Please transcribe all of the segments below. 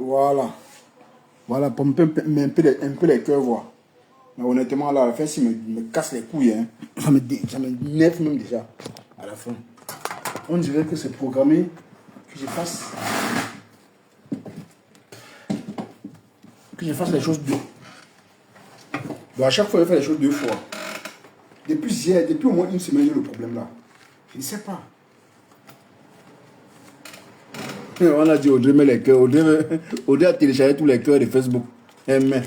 Voilà. Voilà, pour un peu les cœurs, voir. Mais honnêtement, là, à la fin, s'il me casse les couilles, hein, ça me nerve même déjà. À la fin. On dirait que c'est programmé que je fasse les choses deux. Donc à chaque fois, je fais les choses deux fois. Depuis au moins une semaine, j'ai le problème là. Je ne sais pas. On a dit Audrey met les cœurs. Audrey a téléchargé tous les cœurs de Facebook. Mais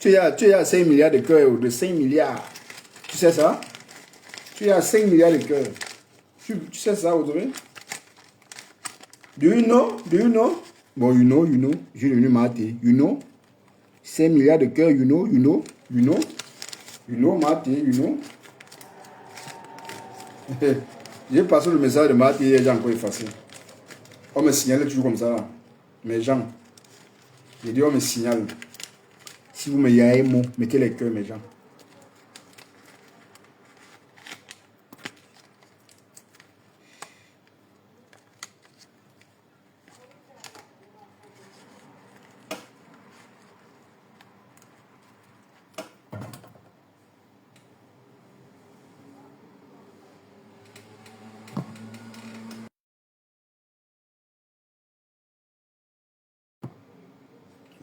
tu as 5 milliards de cœurs, de 5 milliards. Tu sais ça? Tu as 5 milliards de cœurs. Tu sais ça, Audrey? Do you know? Do you know? Bon, you know. Je suis devenu maté. You know? 5 milliards de cœurs, you know? You know, maté, you know? J'ai passé le message de maté et j'ai encore effacé. On me signale toujours comme ça là. Mais gens, j'ai dit on me signale. Si vous me yayez mot, mettez les cœurs, mes gens.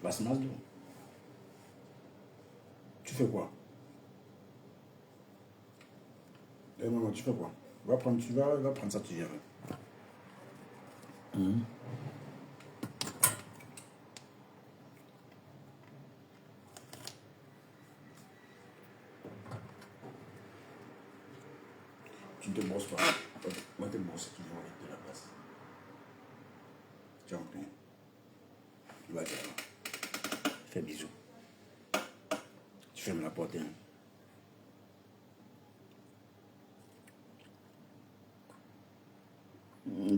Basse masse d'eau. Tu fais quoi? Maman, tu fais quoi? Va prendre ça, tu verras. Tu ne te brosses pas. Moi, te brosser toujours avec de la place. Tiens, ok. Tu vas dire. Fais bisous. Tu fermes la porte. Hein.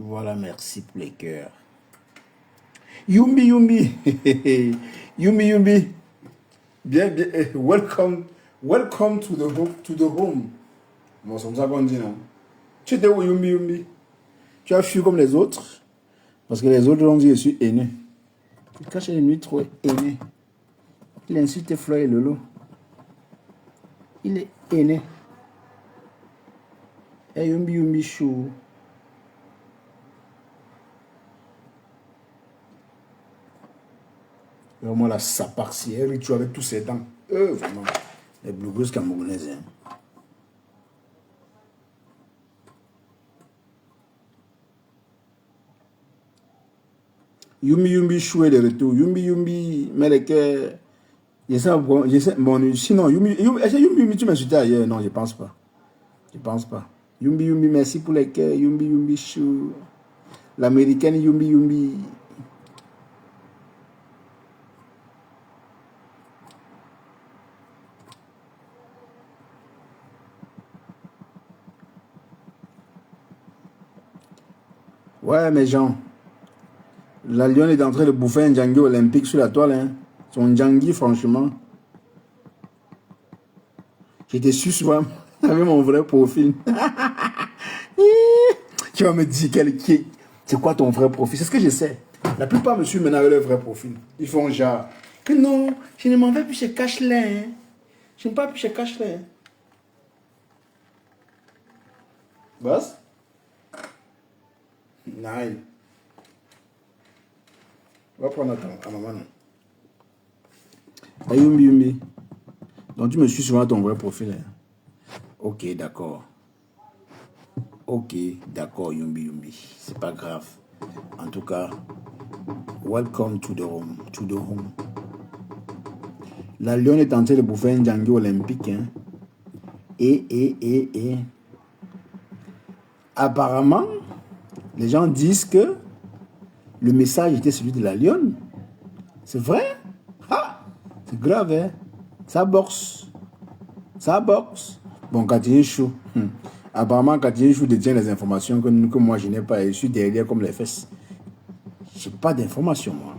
Voilà, merci pour les cœurs. Yumbi. Yumbi. Bien. Welcome to the home. Bon, c'est comme ça qu'on dit, non? Tu étais où, Yumbi? Tu as fui comme les autres? Parce que les autres ont dit, je suis aîné. Tu caches les nuits trop aîné. Il insulte Floyd Lolo. Il est aîné. Et Yumbi chou. Vraiment la saparcie, tu avec tous ces dents. Vraiment. Les blogueuses camerounaises. Hein. Yumbi chou est de retour. Yumbi, mais les cœurs. Sinon, Yumbi, tu m'insultais ailleurs. Non, je pense pas. Yumbi, merci pour les cœurs. Yumbi chou. L'américaine Yumbi. Ouais, mes gens. La lionne est en train de bouffer un djangui olympique sur la toile. Hein. Son djangui, franchement. J'étais su souvent avec mon vrai profil. Tu vas me dire c'est quoi ton vrai profil? C'est ce que je sais. La plupart me suivent maintenant avec leur vrai profil. Ils font genre que non, je ne m'en vais plus chez Cachelin. Hein. Je ne vais pas plus chez Cachelin. Boss? Nice. Va prendre à maman. Yumbi. Donc tu me suis souvent à ton vrai profil. Hein. Ok, d'accord. Yumbi. C'est pas grave. En tout cas, welcome to the home. La lionne est en train de bouffer un djangui olympique. Hein. Et. Apparemment, les gens disent que le message était celui de la lionne. C'est vrai? Ah, c'est grave, hein? Ça boxe. Bon, Catherine Chou. Apparemment, Catherine Chou détient les informations que moi je n'ai pas. Je suis derrière comme les fesses. Je n'ai pas d'informations, moi.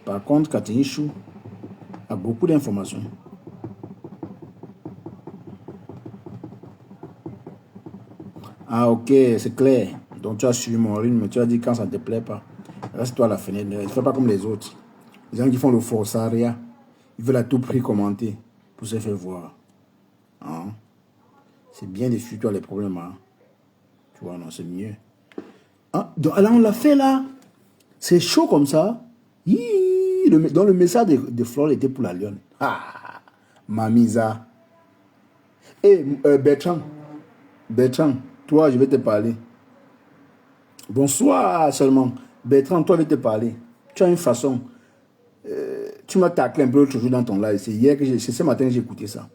Par contre, Catherine Chou a beaucoup d'informations. Ah, ok, c'est clair. Donc, tu as suivi mon rythme. Tu as dit quand ça ne te plaît pas. Reste-toi à la fenêtre. Ne fais pas comme les autres. Les gens qui font le forçariat, ils veulent à tout prix commenter pour se faire voir. Hein? C'est bien de fuir toi les problèmes. Hein? Tu vois, non, c'est mieux. Ah, donc, là, on l'a fait là. C'est chaud comme ça. Donc le message de Flore était pour la lionne. Ah, Mamisa. Et Bertrand, toi, je vais te parler. Bonsoir seulement. Bertrand, toi, je vais te parler. Tu as une façon. Tu m'as taclé un peu l'autre jour dans ton live. C'est hier que c'est ce matin que j'ai écouté ça.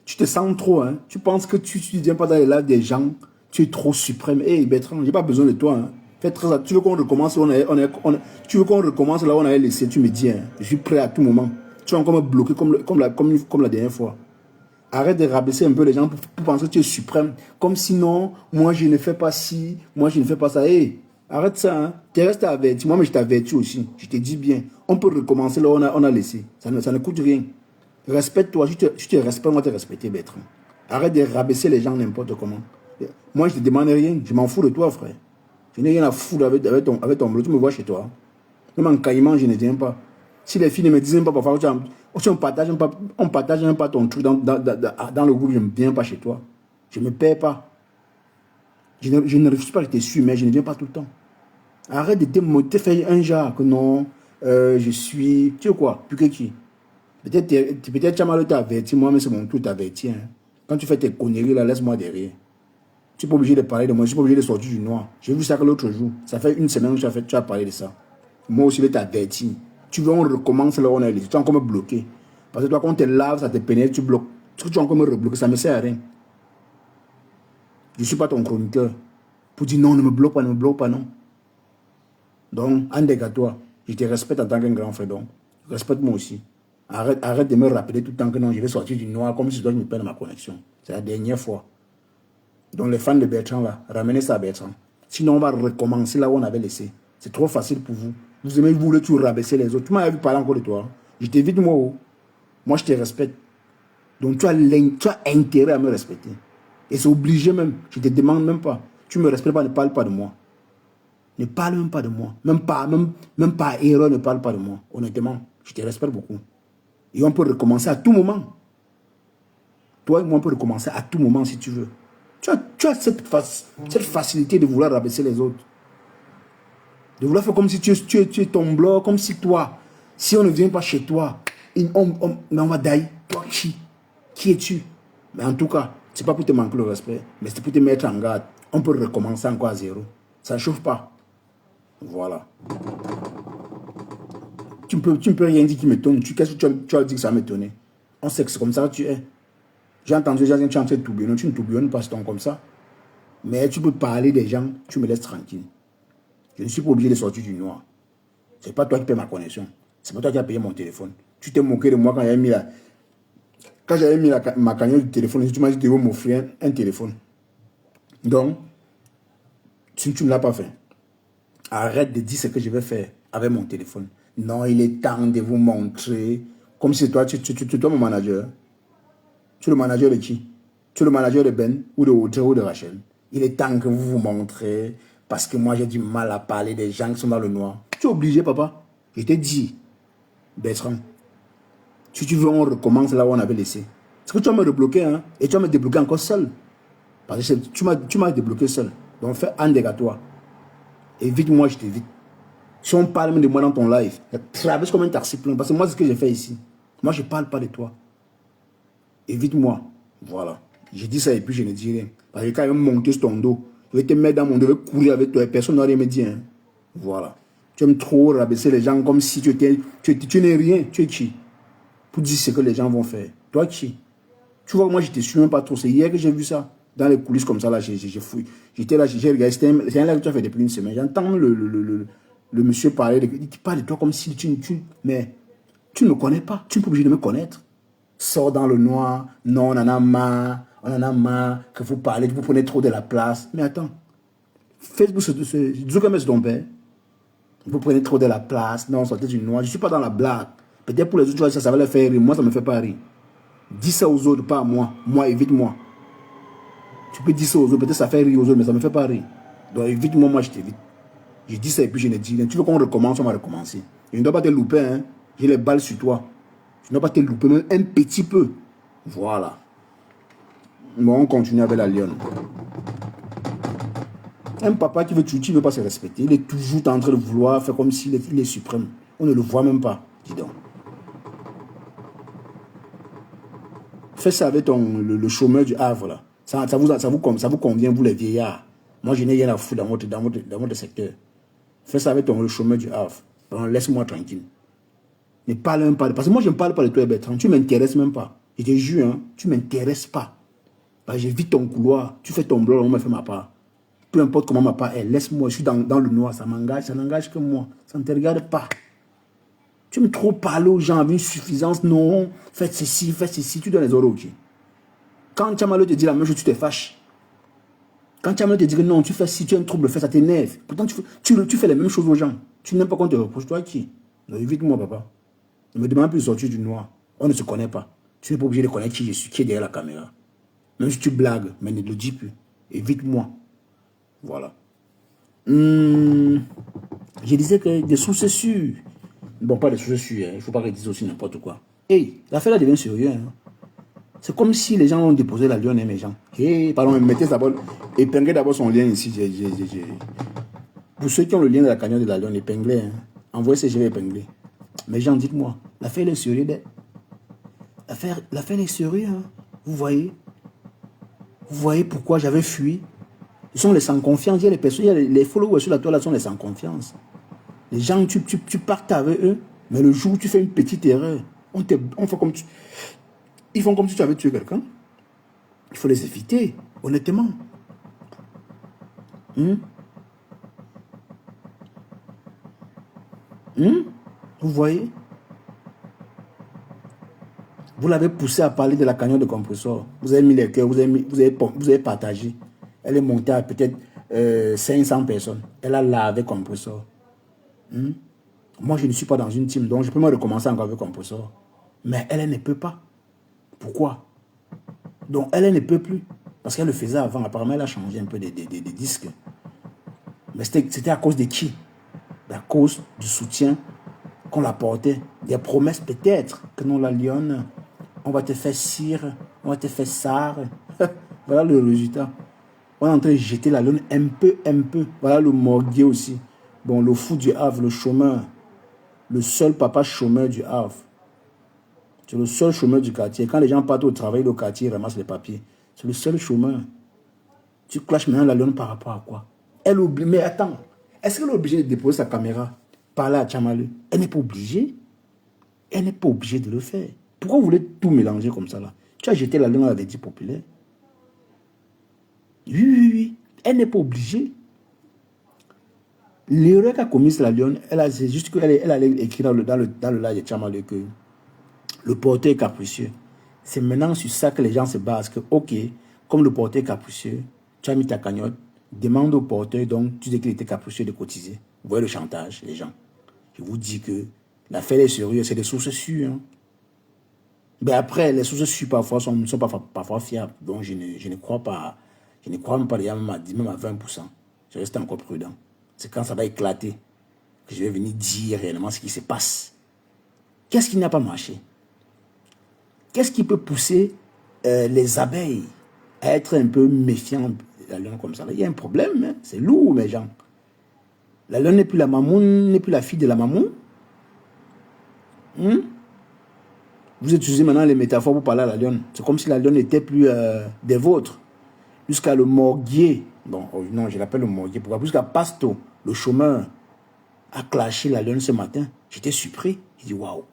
Tu te sens trop, hein. Tu penses que tu ne viens pas dans les lives des gens. Tu es trop suprême. Hé, Bertrand, je n'ai pas besoin de toi. Hein. Fais très attention. Tu veux qu'on recommence tu veux qu'on recommence là où on avait laissé. Tu me dis, hein. Je suis prêt à tout moment. Tu vas encore me bloquer comme la dernière fois. Arrête de rabaisser un peu les gens pour penser que tu es suprême. Comme sinon, moi je ne fais pas ci, moi je ne fais pas ça. Hey, arrête ça. Hein. Tu restes averti. Moi, mais je t'avertis aussi. Je te dis bien. On peut recommencer là où on a laissé. Ça ne coûte rien. Respecte-toi. Si tu te respectes, on va te respecter, Bertrand. Arrête de rabaisser les gens n'importe comment. Moi, je ne te demande rien. Je m'en fous de toi, frère. Je n'ai rien à foutre avec ton boulot. Tu me vois chez toi. Même en caïman, je ne viens pas. Si les filles ne me disent même pas, parfois, on partage même pas ton truc dans le groupe, je ne viens pas chez toi. Je ne me perds pas. Je ne refuse pas que tu te suis, mais je ne viens pas tout le temps. Arrête de te faire un genre que non, je suis... Tu sais quoi? Plus que qui? Peut-être tu as mal t'avertir, moi, mais c'est mon tour t'avertir. Hein. Quand tu fais tes conneries, là, laisse-moi derrière. Tu n'es pas obligé de parler de moi, je ne suis pas obligé de sortir du noir. J'ai vu ça que l'autre jour. Ça fait une semaine que tu as parlé de ça. Moi aussi, je vais t'avertir. Tu veux, on recommence là où on est laissé. Tu es encore me bloquer. Parce que toi, quand on te lave, ça te pénètre, tu bloques. Ce que tu es encore me rebloquer, ça ne me sert à rien. Je ne suis pas ton chroniqueur. Pour dire non, ne me bloque pas, non. Donc, en dégâts-toi. Je te respecte en tant qu'un grand frère, donc. Respecte-moi aussi. Arrête de me rappeler tout le temps que non, je vais sortir du noir comme si je dois me perdre ma connexion. C'est la dernière fois. Donc, les fans de Bertrand, là, ramenez ça à Bertrand. Sinon, on va recommencer là où on avait laissé. C'est trop facile pour vous. Vous aimez, vous voulez toujours rabaisser les autres. Tu m'as vu parler encore de toi. Je t'évite, moi. Oh. Moi, je te respecte. Donc, tu as intérêt à me respecter. Et c'est obligé même. Je ne te demande même pas. Tu ne me respectes pas, ne parle pas de moi. Ne parle même pas de moi. Même pas erreur, ne parle pas de moi. Honnêtement, je te respecte beaucoup. Et on peut recommencer à tout moment. Toi et moi, on peut recommencer à tout moment si tu veux. Tu as cette facilité de vouloir rabaisser les autres. De vouloir faire comme si tu es ton bloc, comme si toi, si on ne vient pas chez toi, on va d'ailleurs. Toi, qui es-tu? Mais en tout cas, ce n'est pas pour te manquer le respect, mais c'est pour te mettre en garde. On peut recommencer encore à zéro. Ça ne chauffe pas. Voilà. Tu ne peux rien dire qui m'étonne. Qu'est-ce que tu as dit que ça m'étonnait? On sait que c'est comme ça que tu es. J'ai entendu des gens qui sont en train de tourbillonner. Tu ne tourbillonnes pas, c'est comme ça. Mais tu peux parler des gens, tu me laisses tranquille. Je ne suis pas obligé de sortir du noir. Ce n'est pas toi qui payes ma connexion. C'est pas toi qui as payé mon téléphone. Tu t'es moqué de moi quand j'avais mis ma cagnotte du téléphone. Tu m'as dit que tu veux m'offrir un téléphone. Donc, tu ne l'as pas fait. Arrête de dire ce que je vais faire avec mon téléphone. Non, il est temps de vous montrer. Comme si toi, tu es mon manager. Tu es le manager de qui? Tu es le manager de Ben ou de Audrey ou de Rachel. Il est temps que vous vous montrez. Parce que moi, j'ai du mal à parler des gens qui sont dans le noir. Tu es obligé, papa. Je t'ai dit, Bertrand, si tu veux, on recommence là où on avait laissé. Parce que tu vas me rebloquer, hein, et tu vas me débloquer encore seul. Parce que tu m'as débloqué seul. Donc, fais un dégât à toi. Évite-moi, je t'évite. Si on parle même de moi dans ton live, traverse comme un taxi plein. Parce que moi, c'est ce que j'ai fait ici. Moi, je ne parle pas de toi. Évite-moi. Voilà. Je dis ça et puis je ne dis rien. Parce que quand il va me monter sur ton dos, je vais te mettre dans mon dos, je vais courir avec toi et personne n'aurait me dit. Hein. Voilà. Tu aimes trop rabaisser les gens comme si tu n'es rien. Tu es qui? Pour dire ce que les gens vont faire. Toi qui? Tu vois, moi, je ne te suis même pas trop. C'est hier que j'ai vu ça. Dans les coulisses comme ça, là, j'ai fouillé. J'étais là, j'ai regardé. C'est un live que tu as fait depuis une semaine. J'entends le monsieur parler. Il parle de toi comme si mais tu ne me connais pas. Tu n'es pas obligé de me connaître. Sors dans le noir. Non, on en a marre. On en a marre que vous parlez, vous prenez trop de la place. Mais attends. Facebook, c'est ton père. Vous prenez trop de la place. Non, sortez du noir. Je ne suis pas dans la blague. Peut-être pour les autres, ça va les faire rire. Moi, ça ne me fait pas rire. Dis ça aux autres, pas à moi. Moi, évite-moi. Tu peux dire ça aux autres. Peut-être ça fait rire aux autres, mais ça ne me fait pas rire. Donc, évite-moi, moi, je t'évite. Je dis ça et puis je ne dis rien. Tu veux qu'on recommence, on va recommencer. Je ne dois pas te louper, hein. J'ai les balles sur toi. Je ne dois pas te louper, même un petit peu. Voilà. Bon, on continue avec la lionne. Un papa qui veut tuer, ne veut pas se respecter. Il est toujours en train de vouloir faire comme s'il est suprême. On ne le voit même pas. Dis donc. Fais ça avec le chômeur du Havre, là. Ça vous convient, vous les vieillards. Moi, je n'ai rien à foutre dans votre secteur. Fais ça avec le chômeur du Havre. Laisse-moi tranquille. Ne parle même pas. Parce que moi, je ne parle pas de toi, Bertrand. Tu ne m'intéresses même pas. Je te jure, hein, tu ne m'intéresses pas. J'ai vu ton couloir. Tu fais ton blog, on me fait ma part. Peu importe comment ma part est, laisse-moi. Je suis dans le noir. Ça m'engage. Ça n'engage que moi. Ça ne te regarde pas. Tu me trop parler aux gens avec une suffisance. Non, faites ceci, faites ceci. Tu donnes les ordres, ok. Quand Tchamalo te dit la même chose, tu te fâches. Quand Tchamalo te dit que non, tu fais si tu as un trouble, ça t'énerve. Pourtant, tu fais les mêmes choses aux gens. Tu n'aimes pas qu'on te reproche. Toi qui? Donc, évite-moi, papa. Ne me demande plus de sortir du noir. On ne se connaît pas. Tu n'es pas obligé de connaître qui je suis, qui est derrière la caméra. Même si tu blagues, mais ne le dis plus. Évite-moi. Voilà. Je disais que des sources sûres. Bon, pas des sources sûres. Il ne faut pas qu'ils disent aussi n'importe quoi. Hey, l'affaire là devient sérieuse. Hein. C'est comme si les gens ont déposé la lionne, hein, mes gens. Hey, pardon, mettez d'abord, épinglez d'abord son lien ici. Pour ceux qui ont le lien de la cagnotte de la lionne, épinglez. Hein. Envoyez ces je vais épingler. Mais gens, dites-moi, l'affaire est sérieuse. L'affaire est sérieuse. Hein. Vous voyez pourquoi j'avais fui. Ils sont les sans confiance. Il y a les personnes, les followers sur la toile sont les sans confiance. Les gens, tu partes avec eux, mais le jour où tu fais une petite erreur, on fait comme tu... Ils font comme si tu avais tué quelqu'un. Il faut les éviter, honnêtement. Vous voyez? Vous l'avez poussé à parler de la cagnotte de compresseur. Vous avez mis les cœurs, vous avez partagé. Elle est montée à peut-être 500 personnes. Elle a lavé compresseur. Moi, je ne suis pas dans une team, donc je peux me recommencer encore avec compresseur. Mais elle ne peut pas. Pourquoi? Donc, elle ne peut plus. Parce qu'elle le faisait avant. Apparemment, elle a changé un peu des disques. Mais c'était à cause de qui? À cause du soutien qu'on l'apportait. Des promesses peut-être que non, la lionne, on va te faire cire, on va te faire sar. Voilà le résultat. On est en train de jeter la lionne un peu. Voilà le morguier aussi. Bon, le fou du Havre, le chômeur. Le seul papa chômeur du Havre. C'est le seul chômeur du quartier. Quand les gens partent au travail, le quartier ramasse les papiers. C'est le seul chômeur. Tu clashes maintenant la lionne par rapport à quoi? Elle oublie. Mais attends, est-ce qu'elle est obligée de déposer sa caméra, parler à Tchamalo? Elle n'est pas obligée. Elle n'est pas obligée de le faire. Pourquoi vous voulez tout mélanger comme ça là? Tu as jeté la lionne à la dit populaire. Oui. Elle n'est pas obligée. L'erreur qu'a commise la lionne, c'est juste qu'elle allait écrire dans le live de Tchamalo que le porteur est capricieux. C'est maintenant sur ça que les gens se basent. Que, ok, comme le porteur est capricieux, tu as mis ta cagnotte, demande au porteur, donc tu dis qu'il était capricieux de cotiser. Vous voyez le chantage, les gens. Je vous dis que l'affaire est sérieuse, c'est des sources sûres. Hein. Mais après, les sources sûres parfois ne sont pas parfois fiables. Donc je ne crois pas. Je ne crois même pas même à 20%. Je reste encore prudent. C'est quand ça va éclater que je vais venir dire réellement ce qui se passe. Qu'est-ce qui n'a pas marché? Qu'est-ce qui peut pousser les abeilles à être un peu méfiants de la lionne comme ça? Il y a un problème, hein? C'est lourd, mes gens. La lionne n'est plus la mamoune, n'est plus la fille de la mamoune. Vous utilisez maintenant les métaphores pour parler à la lionne. C'est comme si la lionne n'était plus des vôtres. Jusqu'à le morguier. Bon, non, je l'appelle le morguier. Pourquoi? Jusqu'à Pasto, le chômeur, a clashé la lionne ce matin. J'étais surpris. J'ai dit waouh.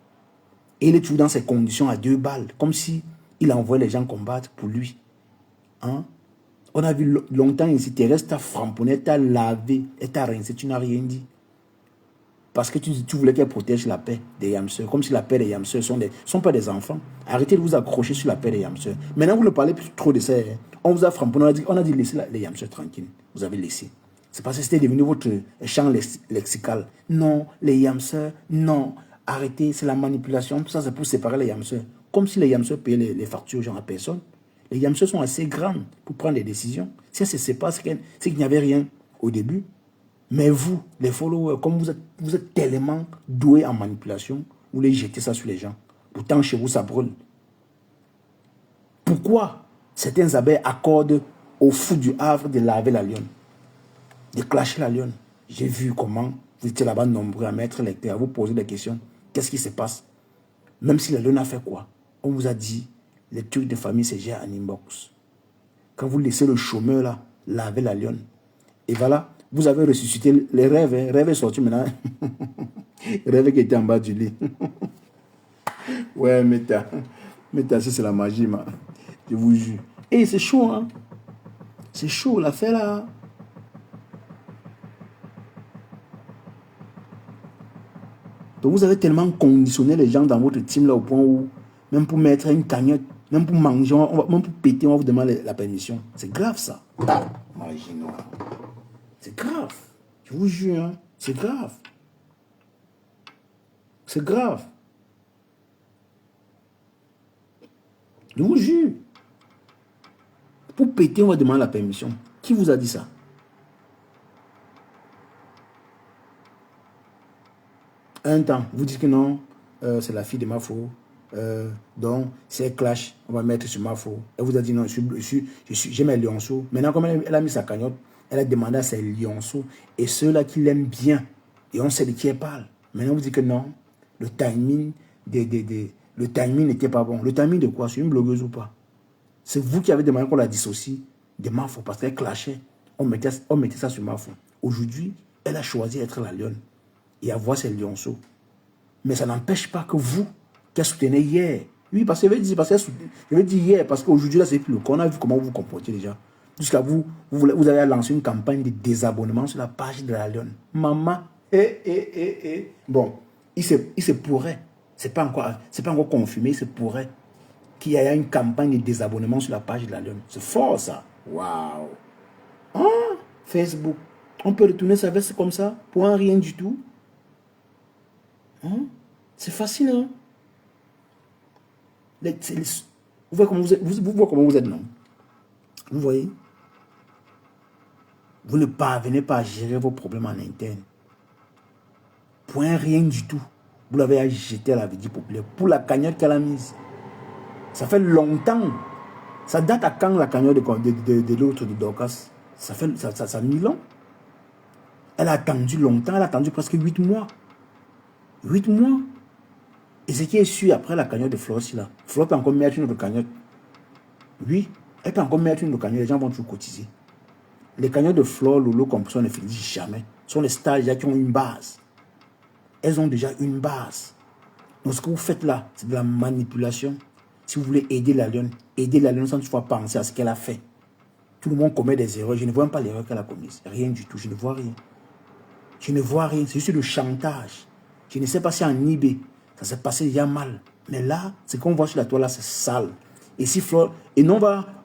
Et il est toujours dans ces conditions à 2 balles. Comme si il envoyait les gens combattre pour lui. Hein? On a vu longtemps ici, Thérèse t'a framponné, t'a lavé, et t'a rincé, tu n'as rien dit. Parce que tu voulais qu'elle protège la paix des Yamseurs. Comme si la paix des Yamseurs sont pas des enfants. Arrêtez de vous accrocher sur la paix des Yamseurs. Maintenant, vous ne parlez plus trop de ça. Hein? On vous a framponné, on a dit laissez les Yamseurs tranquilles. Vous avez laissé. C'est parce que c'était devenu votre champ lexical. Non, les Yamseurs, non. Arrêtez, c'est la manipulation. Tout ça, c'est pour séparer les Yamseurs. Comme si les Yamseurs payaient les factures genre à personne. Les Yamseurs sont assez grands pour prendre des décisions. Si ça se passe, c'est qu'il n'y avait rien au début. Mais vous, les followers, comme vous êtes tellement doués en manipulation, vous les jetez ça sur les gens. Pourtant, chez vous, ça brûle. Pourquoi certains abeilles accordent au fou du Havre de laver la lionne, de clasher la lionne? J'ai vu comment vous étiez là-bas nombreux à mettre les clés, à vous poser des questions. Qu'est-ce qui se passe? Même si la lionne a fait quoi? On vous a dit, les trucs de famille se gèrent en inbox. Quand vous laissez le chômeur là, laver la lionne, et voilà, vous avez ressuscité les rêves. Hein. Rêve est sorti maintenant. Rêve qui était en bas du lit. Ouais, Meta, ça c'est la magie, man. Je vous jure. Et c'est chaud, hein. C'est chaud, l'affaire là. Donc vous avez tellement conditionné les gens dans votre team là au point où, même pour mettre une cagnotte, même pour manger, même pour péter, on va vous demander la permission. C'est grave ça. Ah, magie noire. C'est grave. Je vous jure, hein. C'est grave. C'est grave. Je vous jure. Pour péter, on va demander la permission. Qui vous a dit ça? Un temps, vous dites que non, c'est la fille de Mafo. Donc, si elle clash, on va mettre sur Mafo. Elle vous a dit non, j'ai mes lionceaux. Maintenant, comme elle a mis sa cagnotte, elle a demandé à ses lionceaux et ceux-là qui l'aiment bien. Et on sait de qui elle parle. Maintenant, vous dites que non, le timing n'était pas bon. Le timing de quoi? C'est une blogueuse ou pas? C'est vous qui avez demandé qu'on la dissocie de Mafo parce qu'elle clashait. On mettait ça sur Mafo. Aujourd'hui, elle a choisi d'être la lionne et avoir ses lionceaux. Mais ça n'empêche pas que vous, qui soutenez hier, oui, parce que je vais dire hier, parce qu'aujourd'hui, là, c'est plus le cas. On a vu comment vous vous comportez déjà. Jusqu'à vous avez lancé une campagne de désabonnement sur la page de la lionne. Maman, Bon, il se pourrait, c'est pas encore confirmé, il se pourrait qu'il y ait une campagne de désabonnement sur la page de la lionne. C'est fort, ça. Waouh. Hein? Facebook. On peut retourner sa veste comme ça, pour un rien du tout. Hein? C'est facile, hein? Vous voyez comment vous êtes, non? Vous voyez? Vous ne parvenez pas à gérer vos problèmes en interne. Point rien du tout. Vous l'avez jeté à la vie populaire pour la cagnotte qu'elle a mise. Ça fait longtemps. Ça date à quand la cagnotte de l'autre, de Dorcas? Ça a mis long. Elle a attendu longtemps. Elle a attendu presque 8 mois. 8 mois. Et ce qui est sûr après la cagnotte de Floris là, Flor peut encore mettre une autre cagnotte. Oui, elle peut encore mettre une autre cagnotte. Les gens vont toujours cotiser. Les cagnottes de Flor, Lolo, comme ça, ne finissent jamais. Ce sont les stars qui ont une base. Elles ont déjà une base. Donc ce que vous faites là, c'est de la manipulation. Si vous voulez aider la lionne sans toutefois penser à ce qu'elle a fait. Tout le monde commet des erreurs. Je ne vois même pas l'erreur qu'elle a commise. Rien du tout. Je ne vois rien. Je ne vois rien. C'est juste le chantage. Je ne sais pas si en eBay, ça s'est passé déjà mal. Mais là, ce qu'on voit sur la toile là, c'est sale. Et si Flor... Et non,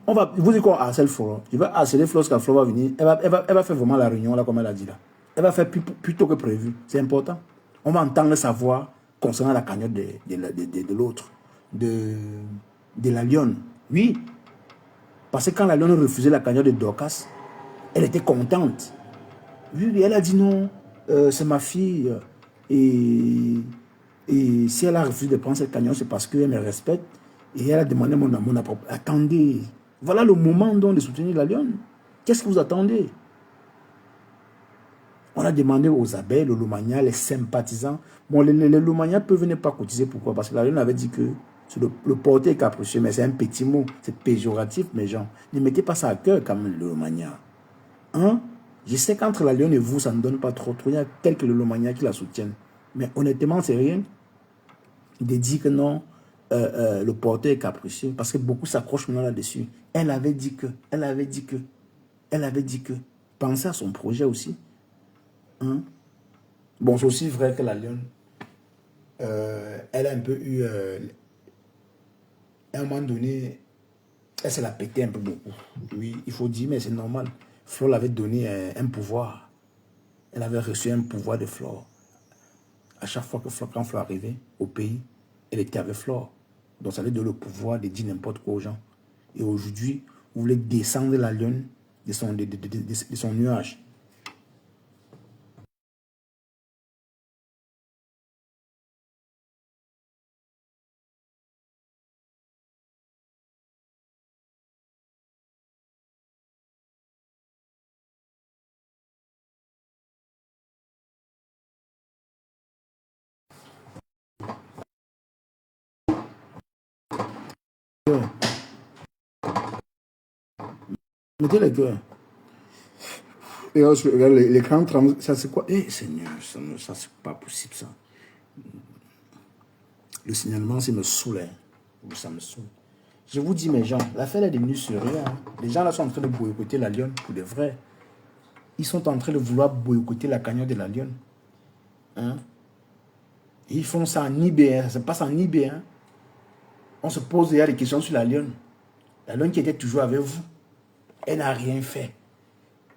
on va vous dites qu'on harcèle Flor. Je vais harceler Flor quand Flor va venir. Elle va faire vraiment la réunion là, comme elle a dit là. Elle va faire plus tôt que prévu. C'est important. On va entendre sa voix concernant la cagnotte de l'autre. De la lionne. Oui. Parce que quand la lionne refusait la cagnotte de Dorcas, elle était contente. Oui, elle a dit non, c'est ma fille. Et si elle a refusé de prendre cette cagnotte, c'est parce qu'elle me respecte. Et elle a demandé mon apport. Attendez. Voilà le moment donc de soutenir la lionne. Qu'est-ce que vous attendez? On a demandé aux abeilles, le Lomania, les sympathisants. Bon, les Lomania peuvent ne pas cotiser. Pourquoi? Parce que la lionne avait dit que le porté est capricieux, mais c'est un petit mot. C'est péjoratif, mes gens. Ne mettez pas ça à cœur quand même, le Lomania. Hein? Je sais qu'entre la lionne et vous, ça ne donne pas trop. Il y a quelques Lomania qui la soutiennent. Mais honnêtement, c'est rien de dire que non, le porteur est capricieux. Parce que beaucoup s'accrochent maintenant là-dessus. Elle avait dit que. Pensez à son projet aussi. Hein? Bon, c'est aussi vrai que la lionne, elle a un peu eu... à un moment donné, elle se l'a pété un peu beaucoup. Oui, il faut dire, mais c'est normal. Flor l'avait donné un pouvoir. Elle avait reçu un pouvoir de Flor. À chaque fois que quand Flor arrivait au pays, elle était avec Flor. Donc ça lui donne le pouvoir de dire n'importe quoi aux gens. Et aujourd'hui, vous voulez descendre la lionne de son nuage. Mettez les cœurs. Et regarde l'écran, ça c'est quoi? Eh Seigneur, ça c'est pas possible ça. Le signalement, c'est me saoule. Ça me saoule. Je vous dis, mes gens, l'affaire est devenue sérieuse. Hein. Les gens là sont en train de boycotter la Lionne pour de vrai. Ils sont en train de vouloir boycotter la cagnotte de la Lionne. Hein? Ils font ça en eBay, ça se passe en eBay. Hein? On se pose déjà des questions sur la Lionne. La Lionne qui était toujours avec vous, elle n'a rien fait.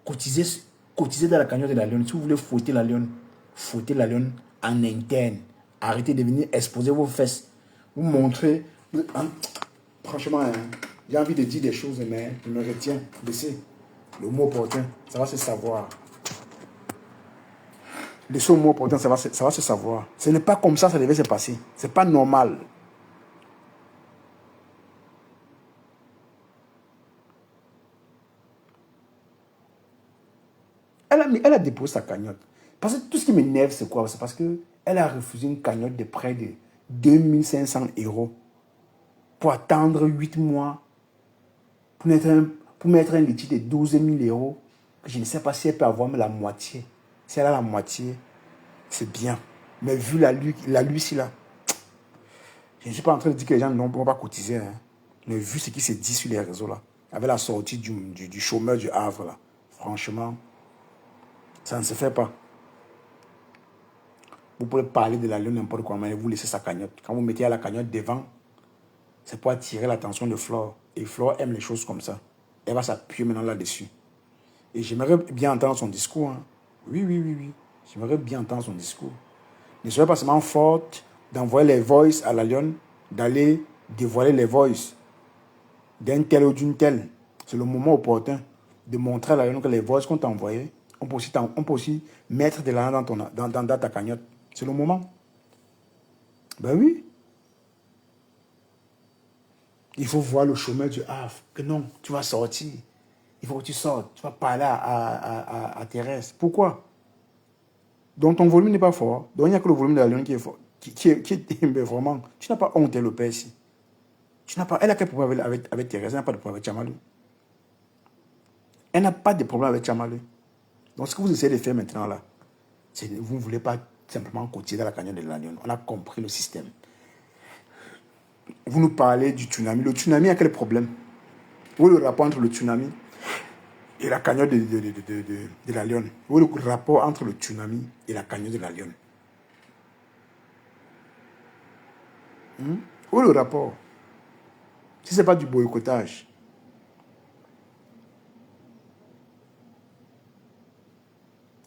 Cotisez dans la cagnotte de la Lionne. Si vous voulez fouetter la Lionne en interne. Arrêtez de venir exposer vos fesses. Vous montrez. Hein? Franchement, hein, j'ai envie de dire des choses, mais je me retiens. Laissez le mot opportun, ça va se savoir. Laissez le mot opportun, ça va se savoir. Ce n'est pas comme ça devait se passer. Ce n'est pas normal. Elle a déposé sa cagnotte. Parce que tout ce qui m'énerve, c'est quoi? C'est parce qu'elle a refusé une cagnotte de près de 2500 € pour attendre 8 mois pour mettre un litige de 12 000 €. Je ne sais pas si elle peut avoir la moitié. Si elle a la moitié, c'est bien. Mais vu la lui, là, je ne suis pas en train de dire que les gens ne vont pas cotiser. Hein. Mais vu ce qui se dit sur les réseaux, là, avec la sortie du chômeur du Havre, là, franchement, ça ne se fait pas. Vous pouvez parler de la Lionne n'importe quoi, mais vous laissez sa cagnotte. Quand vous mettez la cagnotte devant, c'est pour attirer l'attention de Flore. Et Flore aime les choses comme ça. Elle va s'appuyer maintenant là-dessus. Et j'aimerais bien entendre son discours. Hein. Oui. J'aimerais bien entendre son discours. Ne soyez pas seulement forte d'envoyer les voices à la Lionne, d'aller dévoiler les voices d'un tel ou d'une telle. C'est le moment opportun de montrer à la Lionne que les voices qu'on t'a envoyées, on peut aussi mettre de l'argent dans ta cagnotte. C'est le moment. Ben oui. Il faut voir le chômeur du Havre. Que non, tu vas sortir. Il faut que tu sortes. Tu vas parler à Thérèse. Pourquoi? Donc ton volume n'est pas fort. Donc il n'y a que le volume de la Lionne qui est fort. Mais vraiment, tu n'as pas honte, le père ici. Elle a quel problème avec Thérèse? Elle n'a pas de problème avec Tchamalou. Elle n'a pas de problème avec Tchamalou. Donc ce que vous essayez de faire maintenant là, c'est vous ne voulez pas simplement cotiser dans la cagnotte de la Lionne. On a compris le système. Vous nous parlez du tsunami. Le tsunami a quel problème? Où est le rapport entre le tsunami et la cagnotte de la Lionne? Où est le rapport entre le tsunami et la cagnotte de la Lionne? Où est le rapport? Si ce n'est pas du boycottage.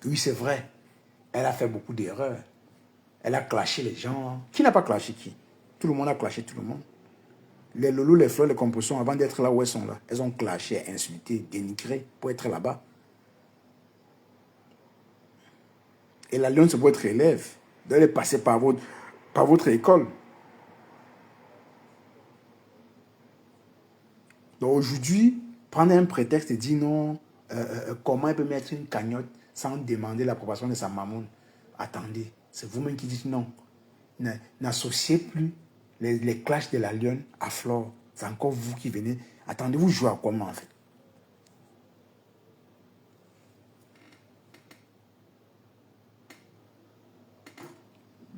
Oui, c'est vrai. Elle a fait beaucoup d'erreurs. Elle a clashé les gens. Qui n'a pas clashé qui? Tout le monde a clashé tout le monde. Les loulous, les fleurs, les compositions, avant d'être là où elles sont là, elles ont clashé, insulté, dénigré pour être là-bas. Et la Lionne, c'est pour être élève. Elle est passée par votre école. Donc aujourd'hui, prendre un prétexte et dire non, comment elle peut mettre une cagnotte sans demander l'approbation de sa maman? Attendez, c'est vous-même qui dites non. N'associez plus les clashs de la Lionne à Flore. C'est encore vous qui venez. Attendez, vous jouez à comment en fait?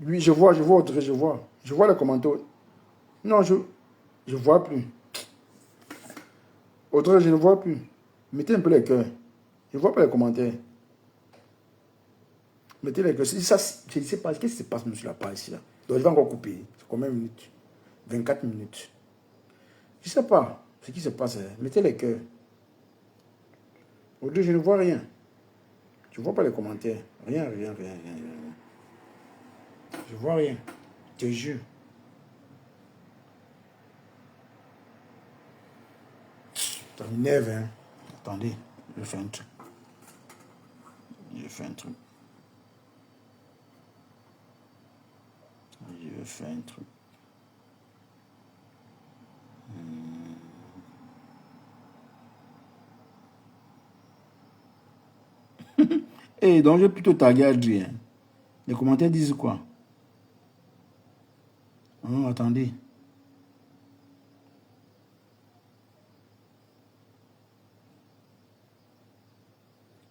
Oui, je vois, Audrey, je vois. Je vois les commentaires. Non, je ne vois plus. Audrey, je ne vois plus. Mettez un peu les cœurs. Je ne vois pas les commentaires. Mettez les cœurs. Ça, je ne sais pas. Qu'est-ce qui se passe sur la page ici là? Donc je vais encore couper. C'est combien de minutes? 24 minutes. Je ne sais pas ce qui se passe. Mettez les cœurs. Audrey, je ne vois rien. Je ne vois pas les commentaires. Rien. Je vois rien. Je te jure. Ça m'énerve, hein. Attendez, je fais un truc. Je vais faire un truc. Et donc, je vais plutôt taguer Adrien. Les commentaires disent quoi? Oh, attendez.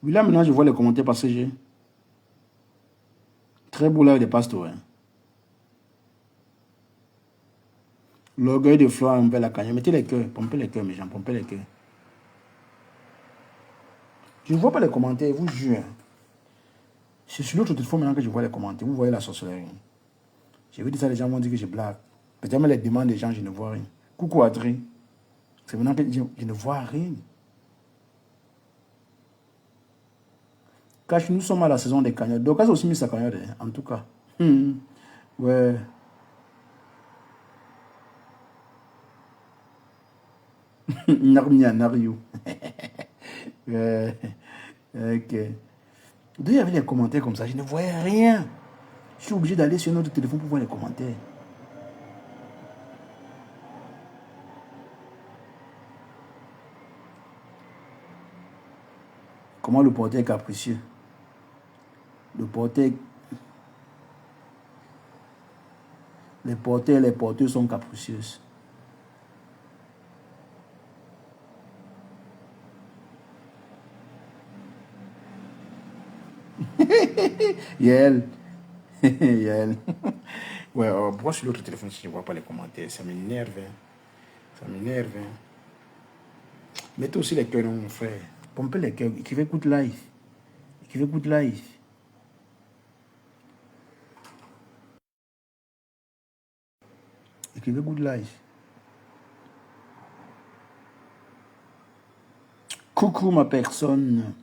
Oui, là, maintenant, je vois les commentaires passager. Très beau là, des pasteurs. Hein. L'orgueil de Flore un peu la cagnotte. Mettez les cœurs, pompez les cœurs, mes gens, pompez les cœurs. Je ne vois pas les commentaires, vous jure. C'est sur l'autre téléphone maintenant que je vois les commentaires. Vous voyez la sorcellerie. J'ai vu ça, les gens vont dire que je blague. Peut-être même les demandes des gens, je ne vois rien. Coucou Adrien. C'est maintenant que je ne vois rien. Car nous sommes à la saison des cagnottes. Donc, elle a aussi mis sa cagnotte, hein, en tout cas. Ouais. Narnia, Nario. Ok. D'où il y avait les commentaires comme ça, je ne voyais rien. Je suis obligé d'aller sur notre téléphone pour voir les commentaires. Comment le porteur est capricieux. Le porteur... Les porteurs et les porteuses sont capricieuses. Yael. Yael. Ouais, pourquoi sur l'autre téléphone si je ne vois pas les commentaires? Ça m'énerve. Hein. Ça m'énerve. Hein. Mettez aussi les cœurs, mon frère. Pompez les cœurs. Écrivez good life. Écrivez good life. Écrivez good life. Coucou ma personne.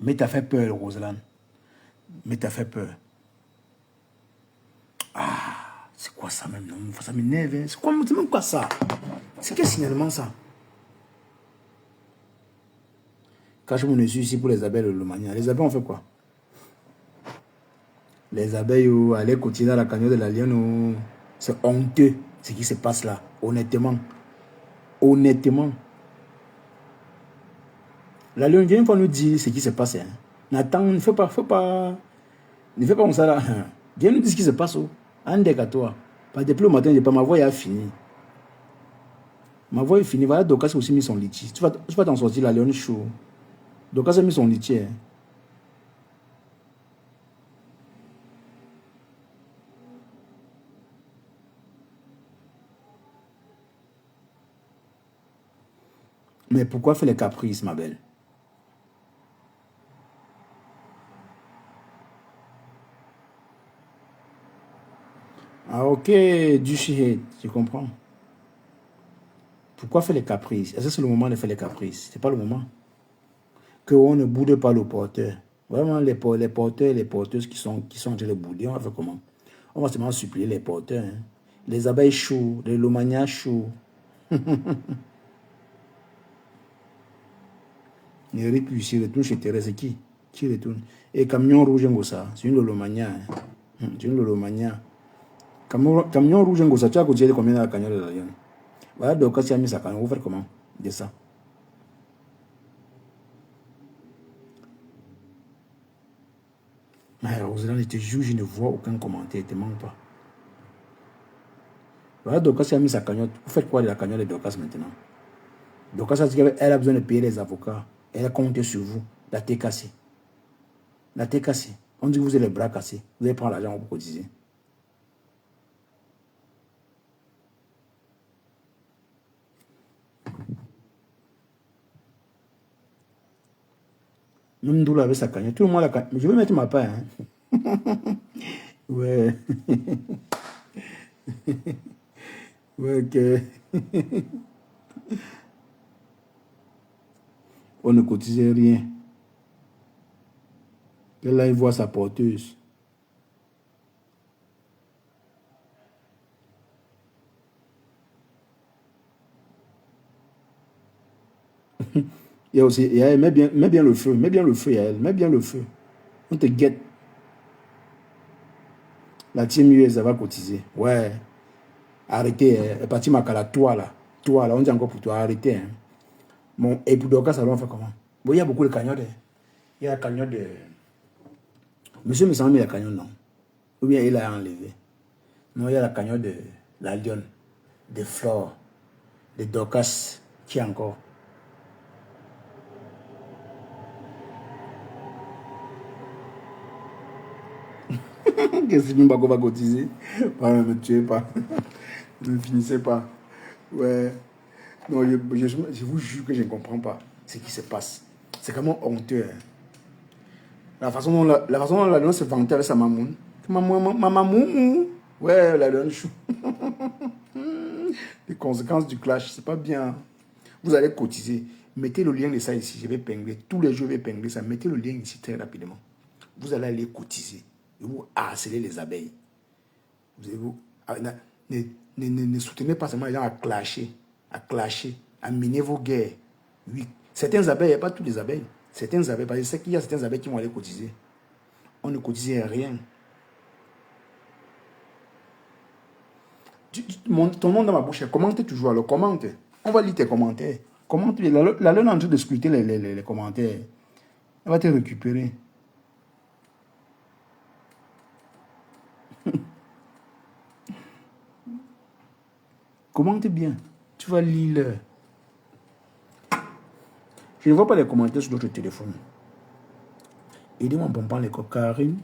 Mais t'as fait peur, Roselaine. Mais t'as fait peur. Ah, c'est quoi ça même? Non, ça m'énerve. Hein. C'est même quoi ça? C'est quel signalement ça? Cache mon yeux ici pour les abeilles de Lomania. Les abeilles ont fait quoi? Les abeilles, aller cotiser à la cagnotte de la lionne, c'est honteux ce qui se passe là. Honnêtement. Honnêtement. La lionne vient pour nous dire ce qui se passe. Hein. Nathan, ne fais pas comme ça là. Viens nous dire ce qui se passe. Andek à toi. Parce que depuis le matin, ma voix est finie. Ma voix est finie. Voilà, Dokas a aussi mis son litchi. Tu vas t'en sortir, la lionne chaud. Dokas a mis son litchi. Hein. Mais pourquoi faire les caprices, ma belle? Ah ok, du shit, je comprends. Pourquoi faire les caprices? Est-ce que c'est le moment de faire les caprices? C'est pas le moment. Qu'on ne boude pas le porteur. Vraiment, les porteurs et les porteuses qui sont en train de bouder, on va faire comment? On va seulement supplier les porteurs. Hein. Les abeilles chauds, les lomanias chauds. Les riches, ils retournent chez Thérèse. Qui retourne? Et camion rouge, c'est une lomania. Hein. C'est une lomania. Camion rouge, tu as cotisé combien dans la cagnotte de la Lyon? Voilà, donc quand tu as mis sa cagnotte, on va faire comment? De ça. Mais Roselyne, je te jure, je ne vois aucun commentaire, ne te manque pas. Voilà, Dorcas a mis sa cagnotte. Vous faites quoi de la cagnotte de Dorcas maintenant? Dorcas a dit qu'elle a besoin de payer les avocats. Elle a compté sur vous. La tête cassée. La tête cassée. On dit que vous avez les bras cassés. Vous allez prendre l'argent pour cotiser. Même Doula avec sa cagnotte. Tout le monde a la cagnotte. Mais je vais mettre ma part. Hein. Ouais. Ouais, ok. On ne cotisait rien. Et là, il voit sa porteuse. Il y a aussi, mets bien le feu, mets bien le feu, Yael, mets bien le feu. On te guette. La team US, ça va cotiser. Ouais. Arrêtez, elle est partie Makala, toi là, on dit encore pour toi, arrêtez. Hein. Bon, et pour Dorcas, ça va faire comment? Bon, il y a beaucoup de cagnottes. Hein. Il y a la cagnotte de... Monsieur me semble la cagnotte, non. Ou bien il a enlevé. Non, il y a la cagnotte de la Lionne, de Flore, de Dorcas, qui encore? Qu'est-ce que Mbago va cotiser? Ne me tuez pas. Ne finissez pas. Ouais. Non, je vous jure que je ne comprends pas ce qui se passe. C'est vraiment honteux. Hein. La façon dont la donne se vantait avec sa mamoune. Ma mamoun. Ouais, la donne chou. Les conséquences du clash, c'est pas bien. Vous allez cotiser. Mettez le lien de ça ici. Je vais pingler. Tous les jours, je vais pingler ça. Mettez le lien ici très rapidement. Vous allez aller cotiser. Et vous harcelez les abeilles. Ne soutenez pas seulement les gens à clasher, à mener vos guerres. Oui. Certaines abeilles, il n'y a pas toutes les abeilles. Certaines abeilles, parce que je sais qu'il y a certaines abeilles qui vont aller cotiser. On ne cotisait rien. Ton nom dans ma bouche, commente toujours, alors commente. On va lire tes commentaires. Commente. La lune est en train de scruter les commentaires. Elle va te récupérer. Commente bien. Tu vas lire. Je ne vois pas les commentaires sur d'autres téléphones. Aidez-moi, bon, les Karine.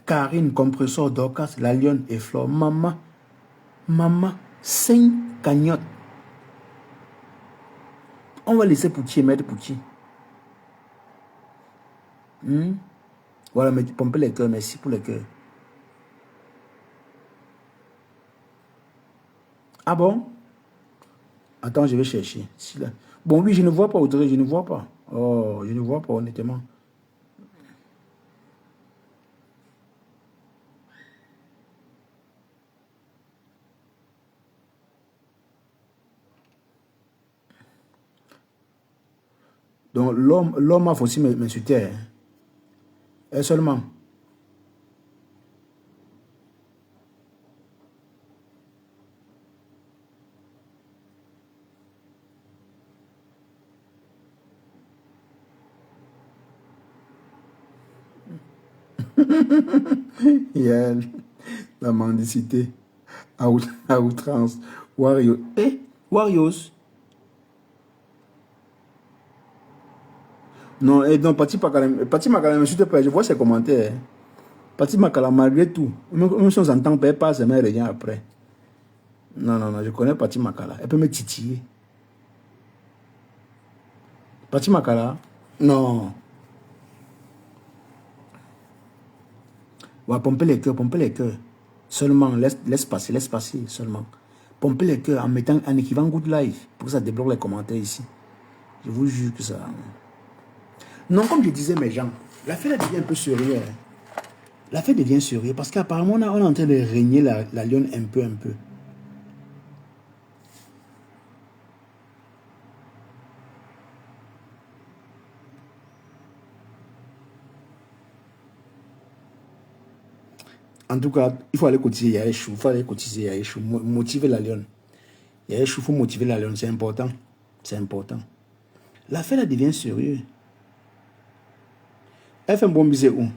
Karine, compresseur, Dorcas, la lionne et Flore. Maman, 5 cagnottes. On va laisser Poutier mettre Poutier. Voilà, mais pomper les cœurs, merci pour les cœurs. Ah bon? Attends, je vais chercher. Bon, oui, je ne vois pas, Audrey, je ne vois pas. Oh, je ne vois pas, honnêtement. Donc, l'homme a aussi m'insulter. Hein. Et seulement. Yeah, la mendicité à outrance. Wario. Warriors. Non, non, Pati Makala m'insulte pas. Je vois ses commentaires. Pati Makala, malgré tout. Même si on s'entend pas, ça me revient après. Non, je connais Pati Makala. Elle peut me titiller. Pati Makala? Non. Ouais, pomper les cœurs. Seulement, laisse passer, seulement. Pomper les cœurs en écrivant good life pour que ça débloque les commentaires ici. Je vous jure que ça... Non, comme je disais, mes gens, l'affaire devient un peu sérieuse. L'affaire devient sérieuse parce qu'apparemment, on est en train de régner la lionne un peu. En tout cas, il faut aller cotiser Yaéchou. Motiver la lionne. Yaéchou, il faut motiver la lionne. C'est important. L'affaire devient sérieuse. Elle fait un bon bisou où?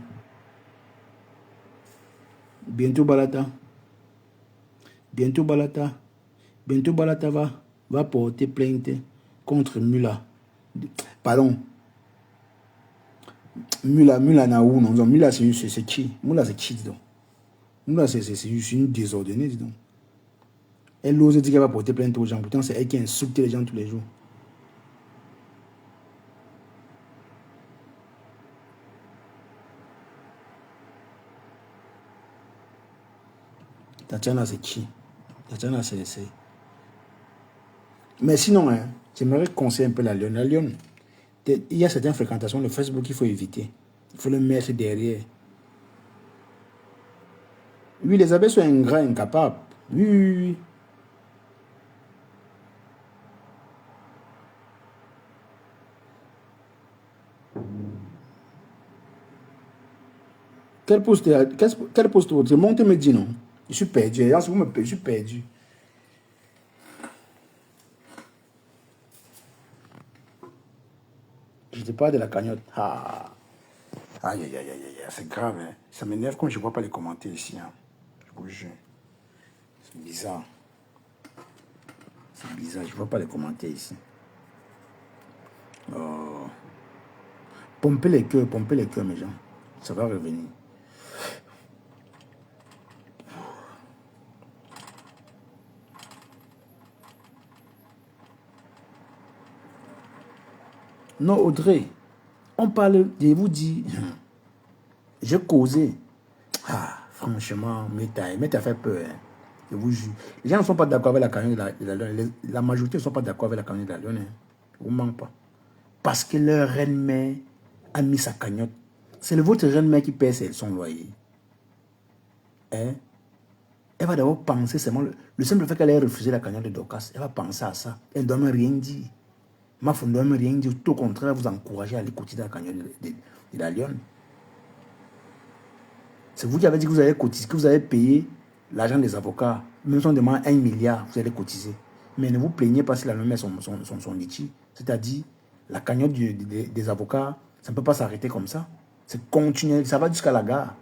Bientôt Balata va porter plainte contre Mula. Pardon. Mula na où non? Mula c'est qui? Mula c'est qui, dis donc? Mula c'est une désordonnée, dis donc. Elle ose dire qu'elle va porter plainte aux gens. Pourtant, c'est elle qui insulte les gens tous les jours. Tatiana, c'est qui? Tatiana, c'est... Mais sinon, hein, j'aimerais conseiller un peu la lionne. La lionne, il y a certaines fréquentations, le Facebook, il faut éviter. Il faut le mettre derrière. Oui, les abeilles sont ingrats, incapables. Oui. Quel poste tu monte me dit non? Je suis perdu. Je suis perdu. Je te parle de la cagnotte. Ah. Aïe, c'est grave. Hein. Ça m'énerve quand je ne vois pas les commentaires ici. Hein. Je vous jure. C'est bizarre. Je ne vois pas les commentaires ici. Oh. Pompez les cœurs, mes gens. Ça va revenir. Non, Audrey, on parle, je vous dis, j'ai causé. Ah, franchement, Meta fait peur. Hein. Je vous jure. Les gens ne sont pas d'accord avec la cagnotte de la Lune. La majorité ne sont pas d'accord avec la cagnotte de la Lune. Hein. Je ne vous mens pas. Parce que leur reine-mère a mis sa cagnotte. C'est votre reine-mère qui paie son loyer. Hein? Elle va d'abord penser seulement, le simple fait qu'elle ait refusé la cagnotte de Dorcas, elle va penser à ça. Elle ne doit même rien dire. Ma femme ne doit même rien dire. Tout au contraire, vous encourager à aller cotiser la cagnotte de la Lune. C'est vous qui avez dit que vous allez cotiser, que vous allez payer l'argent des avocats. Même si on demande 1 milliard, vous allez cotiser. Mais ne vous plaignez pas si la Lune met son litchi. C'est-à-dire, la cagnotte des avocats, ça ne peut pas s'arrêter comme ça. C'est continuel, ça va jusqu'à la gare.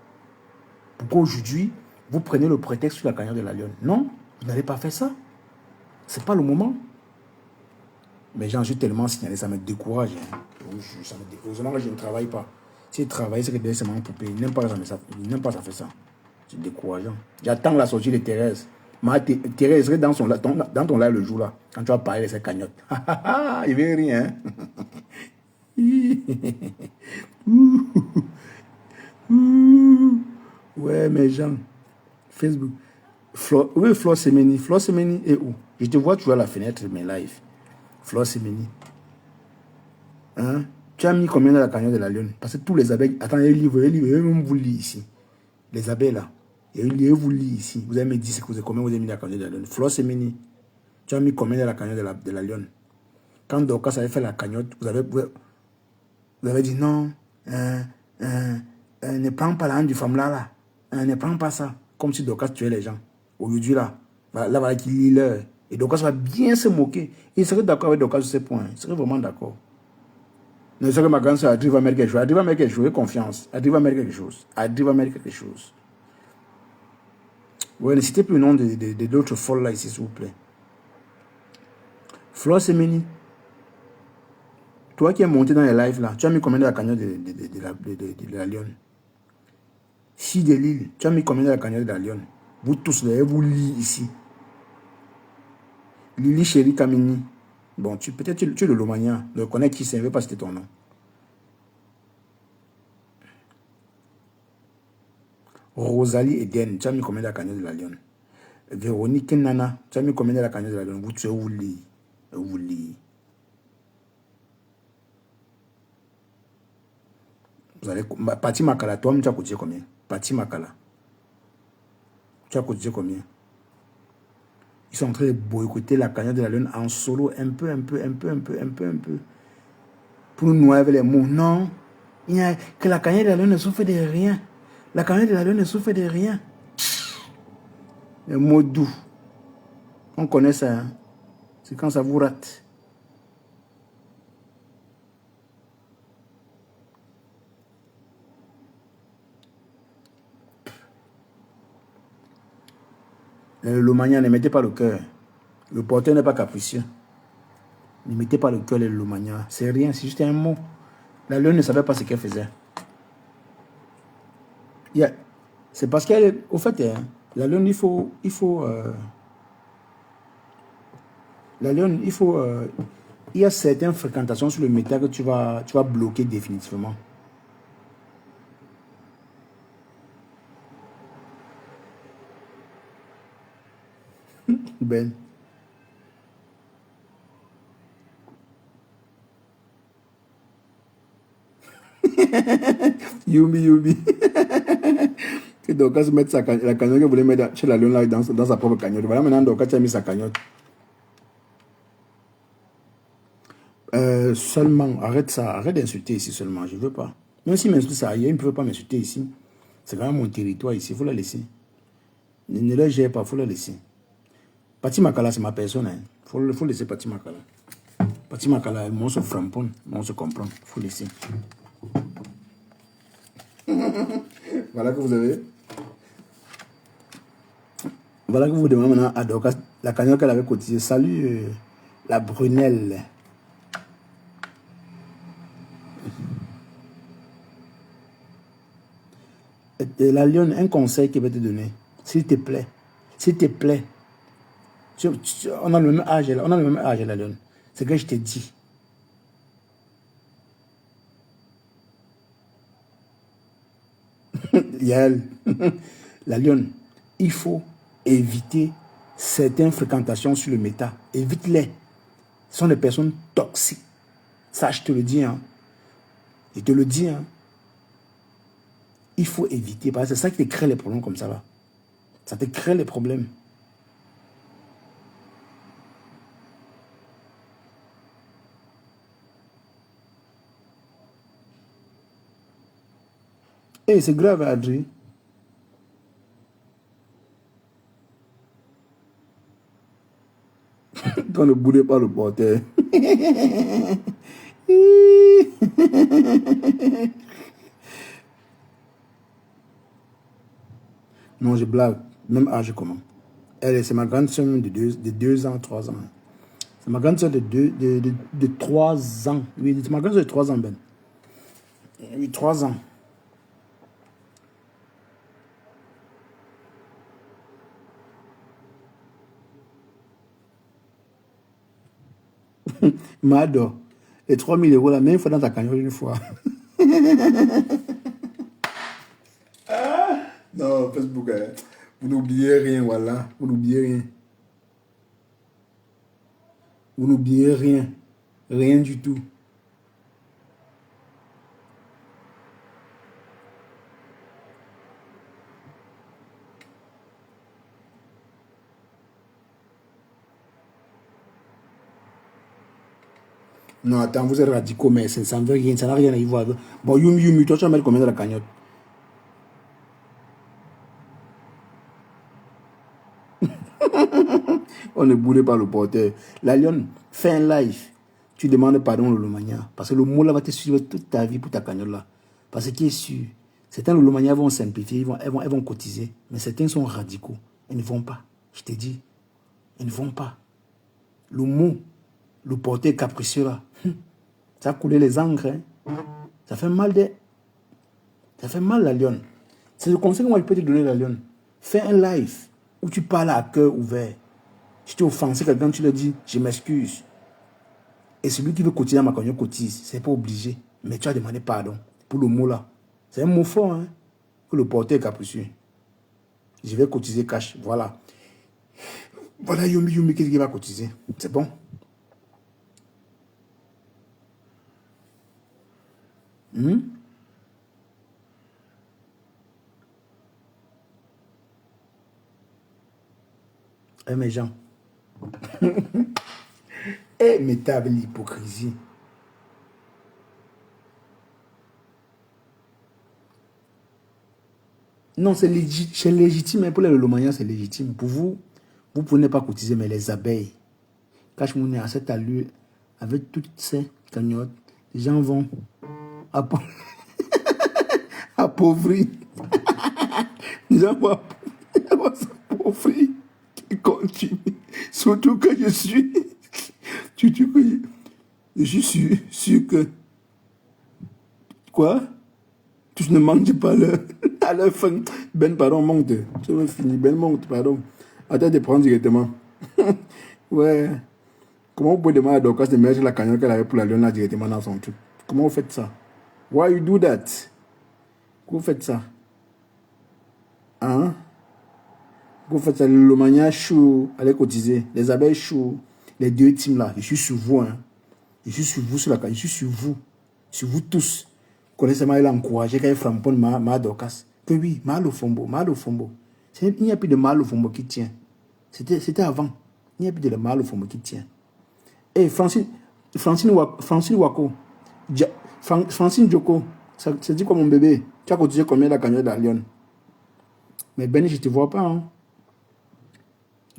Pourquoi aujourd'hui, vous prenez le prétexte sur la cagnotte de la Lune? Non, vous n'allez pas faire ça. Ce n'est pas le moment. Mais j'en suis tellement signalé, ça me décourage. Hein. Heureusement que je ne travaille pas. Si je travaille, c'est que derrière, c'est mon poupée. Il n'aime pas ça fait ça. C'est décourageant. J'attends la sortie de Thérèse. Thérèse serait dans ton live le jour là, quand tu vas parler de cette cagnotte. Il ne veut rien. Ouais, mes gens. Facebook. Oui, Flore Semeni. Flore Semeni est où? Je te vois, tu vois la fenêtre de mes lives. Flore Semeni. Hein? Tu as mis combien dans la cagnotte de la Lune? Parce que tous les abeilles. Attends, il y a un livre, même vous lit ici. Les abeilles là. Il vous lit ici. Vous avez mis 10, combien vous avez mis dans la cagnotte de la Lune? Flore Semeni. Tu as mis combien dans la cagnotte de la Lune? Quand Dorcas avait fait la cagnotte, vous avez dit non. Ne prends pas la hand du femme là. Ne prends pas ça. Comme si Dorcas tuait les gens. Aujourd'hui là. Là, voilà qu'il lit l'heure. Et Dorcas va bien se moquer. Il serait d'accord avec Dorcas sur ces points. Il serait vraiment d'accord. Ne serait que ma grande soeur Adri va mettre quelque chose. Adri va mettre quelque chose. J'ai confiance. Adri va mettre quelque chose. Adri va mettre quelque chose. Ouais, ne citez plus le nom d'autres folles là ici, s'il vous plaît. Flore Semeni. Toi qui es monté dans les lives là, tu as mis combien de la cagnotte de la Lune? Si de Lille, tu as mis combien de la cagnotte de la Lune? Vous tous, vous lisez ici. Lili Chéri Kamini. Bon, peut-être tu es le Lomagnan. Ne connais qui c'est, ne veut pas citer ton nom. Rosalie Eden, tu as mis combien de la cagnotte de la Lune? Véronique Nana, tu as mis combien de la cagnotte de la Lune? Vous tuez, vous lisez. Vous lisez. Vous allez. Pati Makala, toi, tu as cotisé combien? Pati Makala. Tu as cotisé combien? Ils sont en train de boycotter la cagnotte de la Lune en solo, un peu. Pour nous noyer avec les mots. Non. Il y a que la cagnotte de la Lune ne souffre de rien. La cagnotte de la Lune ne souffre de rien. Les mots doux. On connaît ça. Hein? C'est quand ça vous rate. Le Lomagnan, ne mettez pas le cœur. Le porteur n'est pas capricieux. Ne mettez pas le cœur, le Lomagnan. C'est rien, c'est juste un mot. La Lune ne savait pas ce qu'elle faisait. C'est parce qu'elle est... Au fait, hein, la Lune, la Lune, il y a certaines fréquentations sur le métal que tu vas bloquer définitivement. Ben. Yumi. Que Dorcas mette la cagnotte qu'elle voulait mettre chez la Lune là, dans sa propre cagnotte. Voilà, maintenant Dorcas a mis sa cagnotte. Seulement, arrête ça, arrête d'insulter ici seulement, je ne veux pas. Même si m'insulte ça ailleurs, il ne peut pas m'insulter ici. C'est quand même mon territoire ici, il faut la laisser. Ne le gère pas, il faut la laisser. Pati Makala, c'est ma personne. Il faut laisser Pati Makala. Pati Makala, on se frampon, on se comprend. Il faut laisser. Voilà que vous avez. Voilà que vous demandez maintenant à Dorcas la cagnotte qu'elle avait cotisée. Salut, la Brunelle. La Lionne, un conseil qu'il va te donner. S'il te plaît. On a le même âge, la Lionne. C'est que je t'ai dit. Yael, la lionne, il faut éviter certaines fréquentations sur le méta. Évite-les. Ce sont des personnes toxiques. Ça, je te le dis. Hein. Je te le dis. Hein. Il faut éviter. Parce que c'est ça qui te crée les problèmes comme ça. Là. Ça te crée les problèmes. Et c'est grave, Adri. Quand ne boudez pas le porteur. Non, je blague. Même âge comment. Elle, c'est ma grande soeur de 2 ans, 3 ans. C'est ma grande soeur de 3 ans. Oui, c'est ma grande soeur de 3 ans, Ben. Oui, 3 ans. Mado, les 3000 euros, la même fois dans ta cagnotte une fois. Non, Facebook, vous n'oubliez rien, voilà. Vous n'oubliez rien. Vous n'oubliez rien. Rien du tout. Non, attends, vous êtes radicaux, mais ça ne veut rien, ça n'a rien à y voir. Bon, Yumi, toi, tu vas mettre combien dans la cagnotte? On ne boulait pas le porteur. La lionne, fais un live. Tu demandes pardon au Lomania. Parce que le mot là va te suivre toute ta vie pour ta cagnotte là. Parce qu'il est sûr. Certains Lomania vont simplifier, elles vont cotiser. Mais certains sont radicaux. Ils ne vont pas. Je te dis. Ils ne vont pas. Le mot, le porteur capricieux là. Ça a coulé les encres. Hein. Ça fait mal Ça fait mal la lionne. C'est le conseil que moi je peux te donner la lionne. Fais un live où tu parles à cœur ouvert. Si tu offensé quelqu'un, tu leur dis, je m'excuse. Et celui qui veut cotiser à ma cagnotte cotise. C'est pas obligé. Mais tu as demandé pardon pour le mot là. C'est un mot fort, hein. Que le porteur est capricieux. Je vais cotiser cash. Voilà. Voilà Yumi qui va cotiser. C'est bon. Eh mes gens. Eh mes tables l'hypocrisie. Non, c'est légitime. Pour les Lomaniens, c'est légitime. Pour vous, vous ne pouvez pas cotiser, mais les abeilles, cache-monnaie à cette allure, avec toutes ces cagnottes, les gens vont appauvrir. Les gens vont s'appauvrir. Ils continuent. Surtout que je suis. Je suis sûr que. Quoi? Tu ne manges pas à leur fin. Ben, pardon, monte. Je veux finir. Ben, monte, pardon. Attends de prendre directement. Ouais. Comment vous pouvez demander à Dorcas de mettre la cagnotte qu'elle avait pour la lionne là directement dans son truc? Comment vous faites ça? Why you do that? Vous faites ça? Hein? Vous faites ça? Le mania chou, allez cotiser. Les abeilles chou. Les deux teams là. Je suis sur vous, hein. Je suis sur vous sur la cagnotte. Je suis sur vous. Sur vous tous. Connaissez-moi, il a encouragé quand il frappe ma Dorcas. Que oui, mal au fombo. Il n'y a plus de mal au fombo qui tient. C'était avant. Il n'y a plus de mal au fombo qui tient. Et Francine Wako, Francine Joko, ça dit quoi mon bébé? Tu as cotisé combien la cagnotte de la Lyon? Mais Ben, je ne te vois pas. Hein?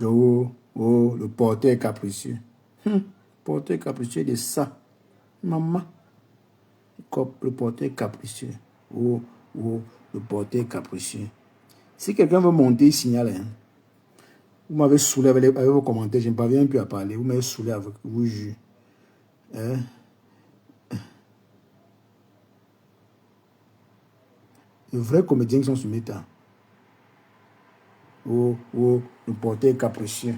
Oh, le porteur capricieux. Porteur capricieux de ça. Maman. Le porteur capricieux. Oh, le porteur capricieux. Si quelqu'un veut monter, il signale. Hein. Vous m'avez saoulé avec vos commentaires, je ne parviens plus à parler. Vous m'avez saoulé avec vous, jure. Hein? Les vrais comédiens qui sont sur Meta. Oh, le porteur capricieux.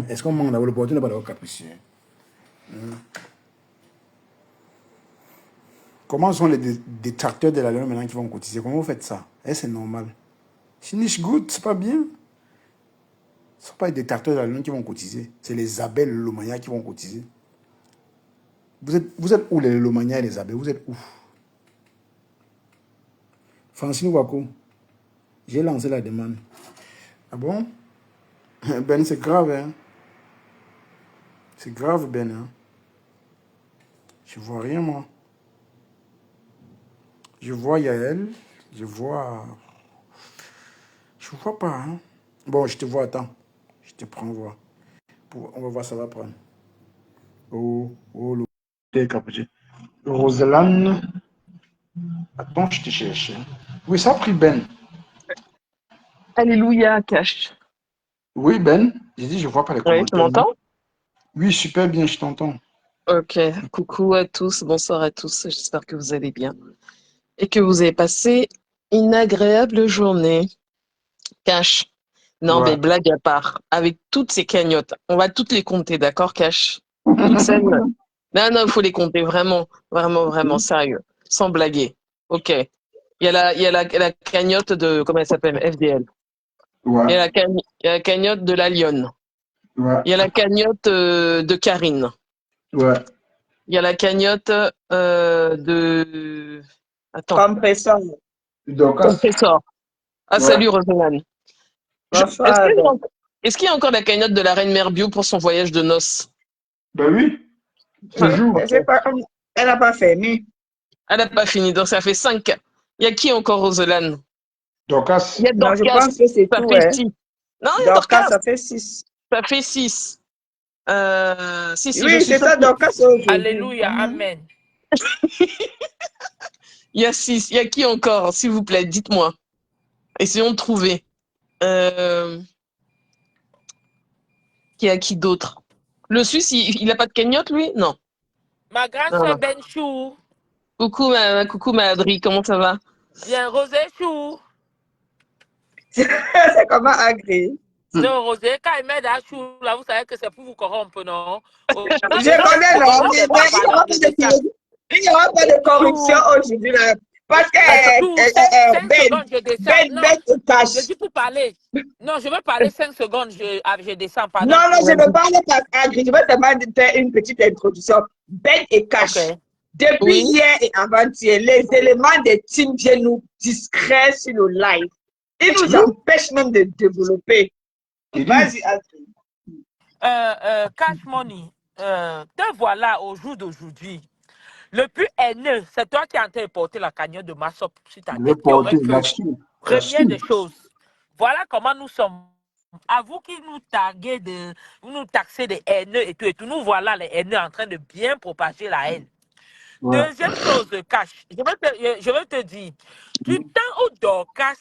Est-ce qu'on manque d'avoir le porteur n'est pas d'avoir capricieux? Comment sont les détracteurs de la lune maintenant qui vont cotiser? Comment vous faites ça? C'est normal. C'est nicht good, c'est pas bien. Ce ne sont pas les détracteurs de la lune qui vont cotiser. C'est les abeilles, les lomanias qui vont cotiser. Vous êtes où les lomanias et les abeilles? Vous êtes où? Francine Wako, j'ai lancé la demande. Ah bon? Ben, c'est grave, hein? C'est grave, Ben, hein? Je vois rien, moi. Je vois Yael. Je vois... Je vois pas, hein? Bon, je te vois, attends. Je te prends voir. On va voir, ça va prendre. Oh, le capuché. Roselane. Attends, je te cherche. Oui, ça a pris Ben. Alléluia, Cash. Oui, Ben. J'ai dit, je vois pas les Oui, tu commentaires. m'entends? Oui, super bien, je t'entends. Ok, coucou à tous, bonsoir à tous, j'espère que vous allez bien et que vous avez passé une agréable journée. Cash. Non, Ouais. mais blague à part, avec toutes ces cagnottes, on va toutes les compter, d'accord, Cash? Toutes celles. Non, non, il faut les compter, vraiment, vraiment, vraiment, sérieux, sans blaguer. Ok. Il y a la cagnotte de, comment elle s'appelle? FDL. Ouais. Il y a la cagnotte de la Lyonne. Ouais. Il y a la cagnotte de Karine. Ouais. Il y a la cagnotte de... Attends, Compresseur. Dorcas. Compressor. Ah, Ouais. salut, Rosemane. Bonsoir. Est-ce qu'il y a encore la cagnotte de la reine Mère Bio pour son voyage de noces? Ben oui, toujours. Elle n'a pas fermé. Elle n'a pas fini, donc ça fait 5. Il y a qui encore, Roselane? Dorcas. Il y a Non, je Dorcas, pense que c'est ça tout. fait Hein. 6. Non, il y a Dorcas, Dorcas, ça fait 6. ça fait 6. Si, je Oui, suis c'est sûre ça, qu'il Dorcas aujourd'hui. Alléluia, amen. y a 6. Il y a qui encore, s'il vous plaît? Dites-moi. Essayons de trouver. Qui a qui d'autre? Le Suisse, il a pas de cagnotte, lui? Non. Ma grande Non, soeur non. Benchou. Coucou ma Adri, comment ça va? Bien, Rosé Chou. C'est comment agréé. Non, Rosé, quand il m'aide à Chou, là, vous savez que c'est pour vous corrompre, non? Je connais, non, mais il n'y aura pas de corruption aujourd'hui. Là, parce Chou, que 5 secondes, je descends. Non, Ben te je cache. dis pour parler. Non, je veux parler 5 secondes, je descends, Non, pardon. non, je ne parle pas agri. Je vais seulement faire une petite introduction. Ben et Ok. cache. Depuis Oui. hier et avant-hier, les éléments des teams viennent nous discrets sur le live. Ils nous empêchent même de développer. Vas-y, Agri. Cash Money, te voilà au jour d'aujourd'hui. Le plus haineux, c'est toi qui as en train de porter la cagnotte de Massop sur ta Je vais tête. Qui aurait porter, cru? j'assume. Première des choses, voilà comment nous sommes. À vous qui nous taguez vous nous taxez de haineux et tout. Nous voilà les haineux en train de bien propager la haine. Ouais. Deuxième chose, Cash, je vais te dire, du temps où Dorcas,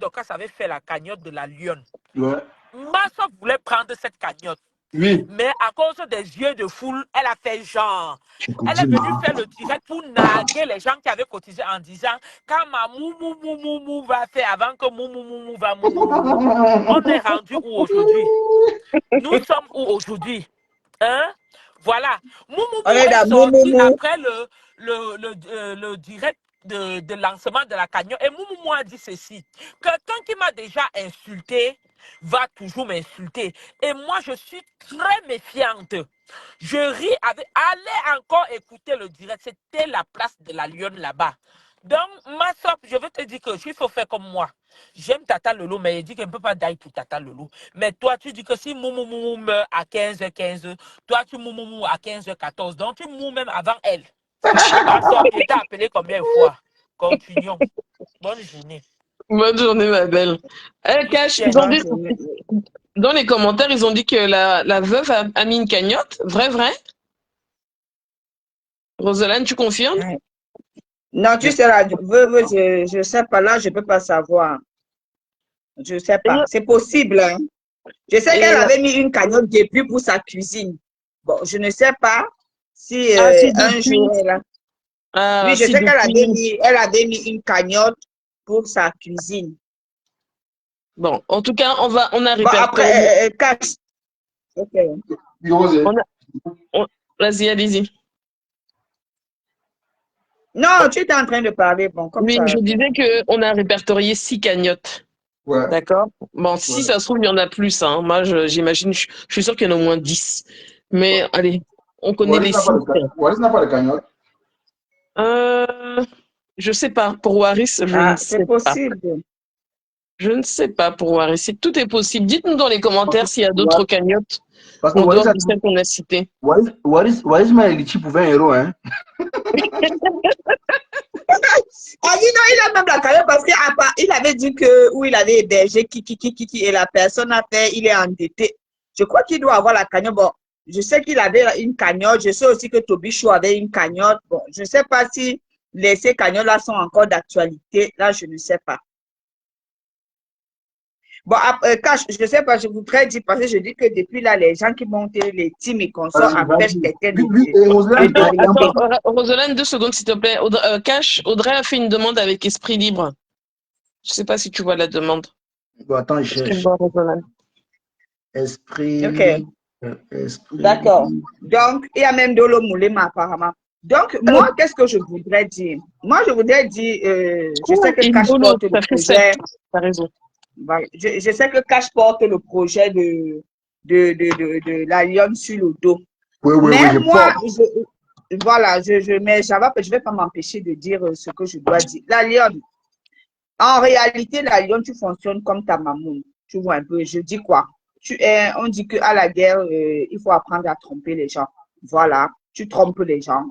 Dorcas avait fait la cagnotte de la Lyon, Ouais. Massop voulait prendre cette cagnotte. Oui. Mais à cause des yeux de foule, elle a fait genre. Elle est Dis-moi. venue faire le direct pour narguer les gens qui avaient cotisé en disant quand ma mou va faire avant que mou va mou. On est rendu où aujourd'hui? Nous sommes où aujourd'hui? Hein? Voilà. Mou On est est dans sorti Moumoumou. après le direct de lancement de la cagnotte. Et Mou a dit ceci. Quelqu'un qui m'a déjà insulté va toujours m'insulter. Et moi, je suis très méfiante. Je ris avec... Allez encore écouter le direct. C'était la place de la Lyon là-bas. Donc, Massop, je veux te dire que il faut faire comme moi. J'aime Tata Lolo, mais il dit qu'elle ne peut pas d'aille pour Tata Lolo. Mais toi, tu dis que si Moumoumou meurt à 15h15, toi, tu Moumoumou à 15h14. Donc, tu mous même avant elle. Massop, il t'a appelé combien de fois? Continuons. Bonne journée. Bonne journée, ma belle. Cash, ils ont dit, dans les commentaires, ils ont dit que la veuve a mis une cagnotte. Vrai, vrai? Roselane, tu confirmes? Non, tu sais, je ne sais pas, là, je ne peux pas savoir. Je ne sais pas. C'est possible. Hein. Je sais qu'elle avait mis une cagnotte depuis pour sa cuisine. Bon, je ne sais pas si un jour elle a... Oui, je sais qu'elle avait mis une cagnotte pour sa cuisine. Bon, en tout cas, on a répertorié. Bon, après, cash. Ok. Vas-y, allez-y. Non, tu étais en train de parler, bon, comme Oui, ça. je disais qu'on a répertorié 6 cagnottes. Ouais. D'accord? Bon, si ça se trouve, il y en a plus. Hein. Moi, j'imagine, je suis sûr qu'il y en a au moins 10. Mais allez, on connaît les 6. Waris n'a pas de cagnotte. Je sais pas. Pour Waris, je ne Ah, c'est sais pas. possible. Je ne sais pas pour Waris. Tout est possible. Dites-nous dans les commentaires s'il y a d'autres cagnottes Parce que en Waris dehors de celles qu'on a citées. Waris m'a écrit pour 20 euros. Hein. Ah, dis non, il a même la cagnotte parce qu'il avait dit que où il avait hébergé qui, et la personne a fait, il est endetté. Je crois qu'il doit avoir la cagnotte. Bon, je sais qu'il avait une cagnotte. Je sais aussi que Toby Chou avait une cagnotte. Bon, je ne sais pas si ces cagnottes-là sont encore d'actualité. Là, je ne sais pas. Bon, Cash, je ne sais pas, je voudrais dire, parce que je dis que depuis là, les gens qui montent les teams et consorts empêchent quelqu'un de... Attends, Roselaine, 2 secondes, s'il te plaît. Cash, Audrey a fait une demande avec Esprit Libre. Je ne sais pas si tu vois la demande. Bon, attends, je cherche. Esprit. Ok. D'accord. Donc, il y a même Dolo Moulema apparemment. Donc, moi, qu'est-ce que je voudrais dire? Moi, je voudrais dire, je sais que Cash porte le projet. T'as raison. Voilà. Je sais que Cash porte le projet de la lionne sur le dos. Mais moi, voilà, mais je vais pas m'empêcher de dire ce que je dois dire. La lionne, en réalité, la lionne, tu fonctionnes comme ta maman. Tu vois un peu, je dis quoi? On dit qu'à la guerre, il faut apprendre à tromper les gens. Voilà, tu trompes les gens.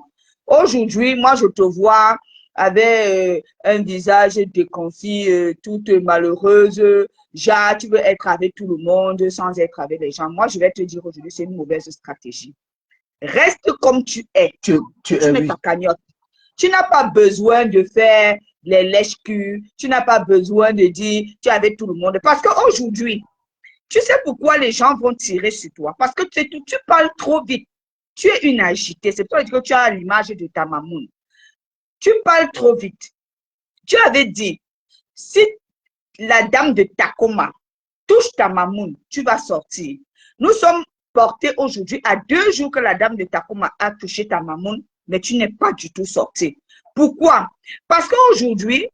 Aujourd'hui, moi, je te vois avec un visage déconfit, toute malheureuse. Genre, tu veux être avec tout le monde sans être avec les gens. Moi, je vais te dire aujourd'hui, c'est une mauvaise stratégie. Reste comme tu es. Tu n'es pas cagnotte. Tu n'as pas besoin de faire les lèches-culs. Tu n'as pas besoin de dire tu es avec tout le monde. Parce qu'aujourd'hui, tu sais pourquoi les gens vont tirer sur toi? Parce que tu parles trop vite. Tu es une agitée. C'est pour ça que tu as l'image de ta maman. Tu parles trop vite. Tu avais dit, si la dame de Takoma touche ta maman, tu vas sortir. Nous sommes portés aujourd'hui à 2 jours que la dame de Takoma a touché ta maman, mais tu n'es pas du tout sorti. Pourquoi? Parce qu'aujourd'hui,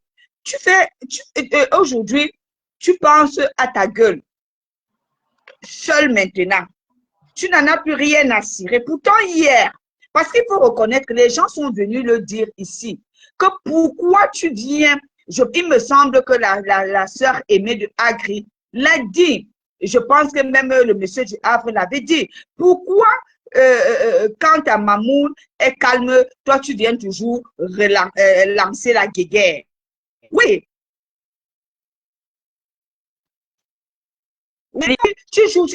aujourd'hui, tu penses à ta gueule. Seul maintenant. Tu n'en as plus rien à cirer. Pourtant, hier, parce qu'il faut reconnaître que les gens sont venus le dire ici, que pourquoi tu viens, il me semble que la sœur aimée de Agri l'a dit. Je pense que même le monsieur du Havre l'avait dit. Pourquoi, quand ta maman est calme, toi, tu viens toujours lancer la guéguerre? Oui. Tu joues,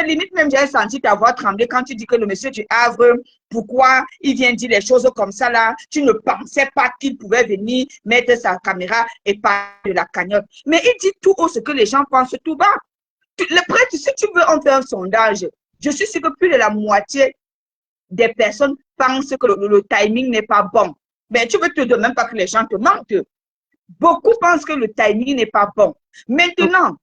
limite même, j'ai senti ta voix trembler quand tu dis que le monsieur du Havre, pourquoi il vient dire les choses comme ça là? Tu ne pensais pas qu'il pouvait venir mettre sa caméra et parler de la cagnotte. Mais il dit tout haut ce que les gens pensent tout bas. Les prêtres, si tu veux en faire un sondage, je suis sûr que plus de la moitié des personnes pensent que le timing n'est pas bon. Mais tu veux te dire même pas que les gens te mentent. Beaucoup pensent que le timing n'est pas bon. Maintenant,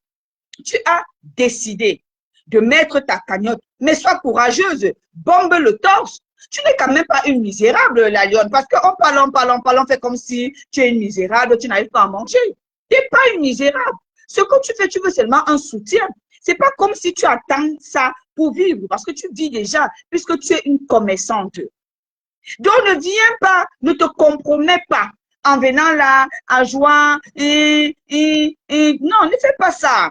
tu as décidé de mettre ta cagnotte, mais sois courageuse, bombe le torse. Tu n'es quand même pas une misérable, la lionne, parce qu'on parle, on fait comme si tu es une misérable, tu n'arrives pas à manger. Tu n'es pas une misérable. Ce que tu fais, tu veux seulement un soutien. Ce n'est pas comme si tu attends ça pour vivre, parce que tu vis déjà, puisque tu es une commerçante. Donc, ne viens pas, ne te compromets pas en venant là, en jouant, non, ne fais pas ça.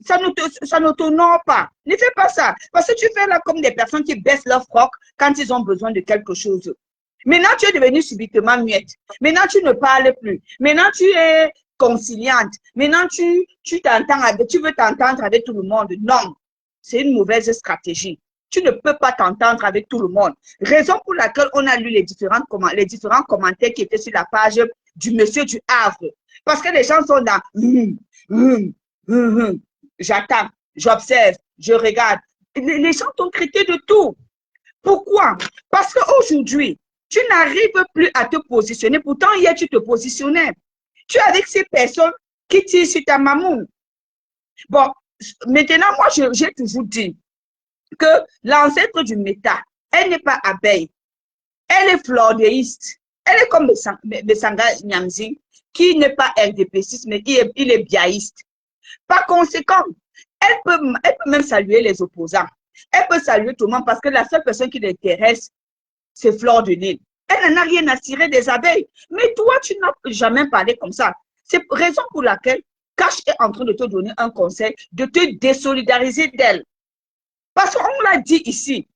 Ça ne t'honore pas. Ne fais pas ça. Parce que tu fais là comme des personnes qui baissent leur froc quand ils ont besoin de quelque chose. Maintenant, tu es devenue subitement muette. Maintenant, tu ne parles plus. Maintenant, tu es conciliante. Maintenant, tu veux t'entendre avec tout le monde. Non, c'est une mauvaise stratégie. Tu ne peux pas t'entendre avec tout le monde. Raison pour laquelle on a lu les différents commentaires qui étaient sur la page du monsieur du Havre. Parce que les gens sont dans j'attends, j'observe, je regarde. Les gens t'ont traité de tout. Pourquoi? Parce qu'aujourd'hui, tu n'arrives plus à te positionner. Pourtant, hier, tu te positionnais. Tu es avec ces personnes qui tirent sur ta maman. Bon, maintenant, moi, j'ai toujours dit que l'ancêtre du méta, elle n'est pas abeille. Elle est flordéiste. Elle est comme Sanga Nyamzi, qui n'est pas RDPiste, mais il est biaïste. Par conséquent, elle peut même saluer les opposants. Elle peut saluer tout le monde parce que la seule personne qui l'intéresse, c'est Fleur de Lys. Elle n'en a rien à cirer des abeilles. Mais toi, tu n'as jamais parlé comme ça. C'est raison pour laquelle Cash est en train de te donner un conseil, de te désolidariser d'elle. Parce qu'on l'a dit ici.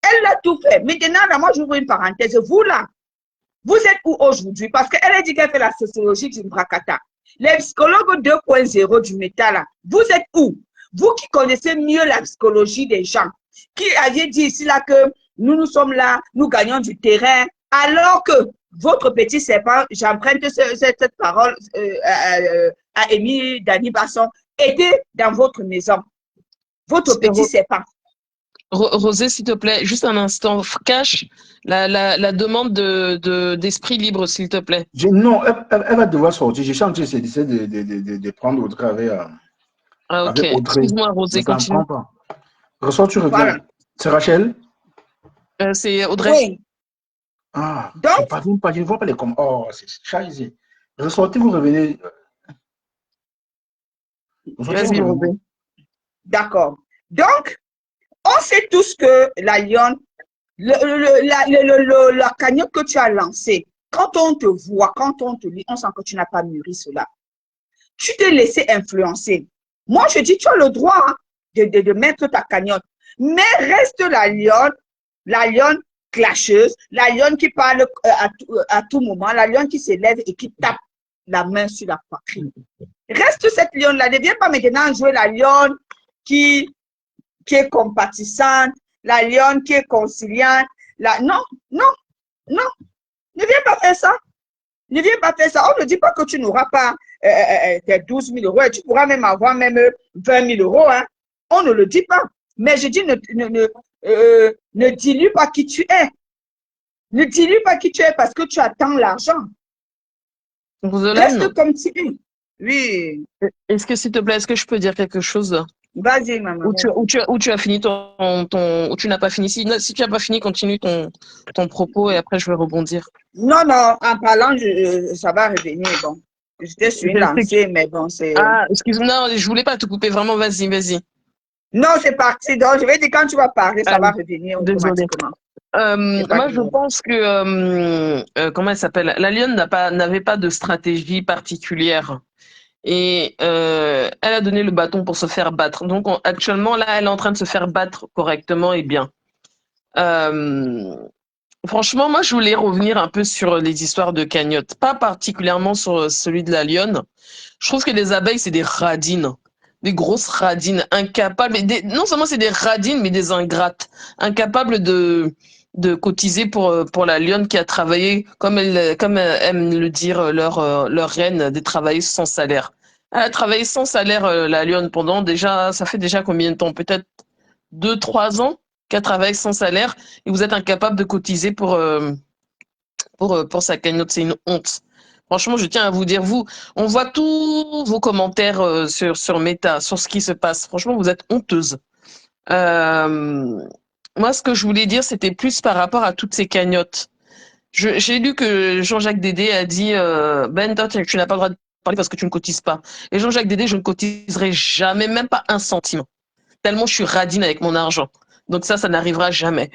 Elle a tout fait. Maintenant, là, moi, j'ouvre une parenthèse. Vous, là, vous êtes où aujourd'hui? Parce qu'elle a dit qu'elle fait la sociologie du Brakata. Les psychologues 2.0 du métal, là, vous êtes où? Vous qui connaissez mieux la psychologie des gens, qui avez dit ici là que nous sommes là, nous gagnons du terrain, alors que votre petit serpent, j'emprunte cette parole à Émile Dani Basson, était dans votre maison. Votre petit serpent. Rosé, s'il te plaît, juste un instant, cache la demande d'esprit libre, s'il te plaît. Non, elle va devoir sortir. J'ai chanté, j'essaie de prendre Audrey avec Audrey. Excuse-moi, Rosé, continue. Ressort, tu reviens. Voilà. C'est Rachel? C'est Audrey. Oui. Ah, donc, je ne vois pas les commentaires. Oh, c'est chargé. Ressortez, vous revenez. Vas-y, Rosé. D'accord. Donc, on sait tous que la lionne, la cagnotte que tu as lancée, quand on te voit, quand on te lit, on sent que tu n'as pas mûri cela. Tu t'es laissé influencer. Moi, je dis, tu as le droit de mettre ta cagnotte, mais reste la lionne clasheuse, la lionne qui parle à tout moment, la lionne qui s'élève et qui tape la main sur la poitrine. Reste cette lionne-là, ne viens pas maintenant jouer la lionne qui est compatissante, la lionne qui est conciliante. Non, ne viens pas faire ça. Ne viens pas faire ça. On ne dit pas que tu n'auras pas tes 12 000 euros et tu pourras même avoir même 20 000 euros. Hein. On ne le dit pas. Mais je dis, ne dilue pas qui tu es. Ne dilue pas qui tu es parce que tu attends l'argent. Reste comme tu es. Oui. Est-ce que, s'il te plaît, est-ce que je peux dire quelque chose? Vas-y, maman. Ou tu as fini ou tu n'as pas fini. Si tu n'as pas fini, continue ton propos et après je vais rebondir. Non, en parlant, ça va revenir. Bon, j'étais sur une lancée, mais bon, c'est. Ah, excuse-moi, je voulais pas te couper. Vraiment, vas-y. Non, c'est parti. Donc, je vais dire quand tu vas parler, ça va revenir automatiquement. Moi, je pense que comment elle s'appelle? La lionne n'avait pas de stratégie particulière. Et elle a donné le bâton pour se faire battre. Donc actuellement, là, elle est en train de se faire battre correctement et bien. Franchement, moi, je voulais revenir un peu sur les histoires de cagnotte. Pas particulièrement sur celui de la lionne. Je trouve que les abeilles, c'est des radines. Des grosses radines, incapables. Non seulement c'est des radines, mais des ingrates. Incapables de cotiser pour la lionne qui a travaillé, comme aiment le dire leur reine, de travailler sans salaire. Elle a travaillé sans salaire, la lionne, ça fait déjà combien de temps? Peut-être 2-3 ans qu'elle travaille sans salaire et vous êtes incapable de cotiser pour sa cagnotte. C'est une honte. Franchement, je tiens à vous dire, on voit tous vos commentaires sur Meta, sur ce qui se passe. Franchement, vous êtes honteuse. Moi, ce que je voulais dire, c'était plus par rapport à toutes ces cagnottes. J'ai lu que Jean-Jacques Dédé a dit Ben, toi, tu n'as pas le droit de parler parce que tu ne cotises pas. Et Jean-Jacques Dédé, je ne cotiserai jamais, même pas un centime. Tellement je suis radine avec mon argent. Donc ça n'arrivera jamais.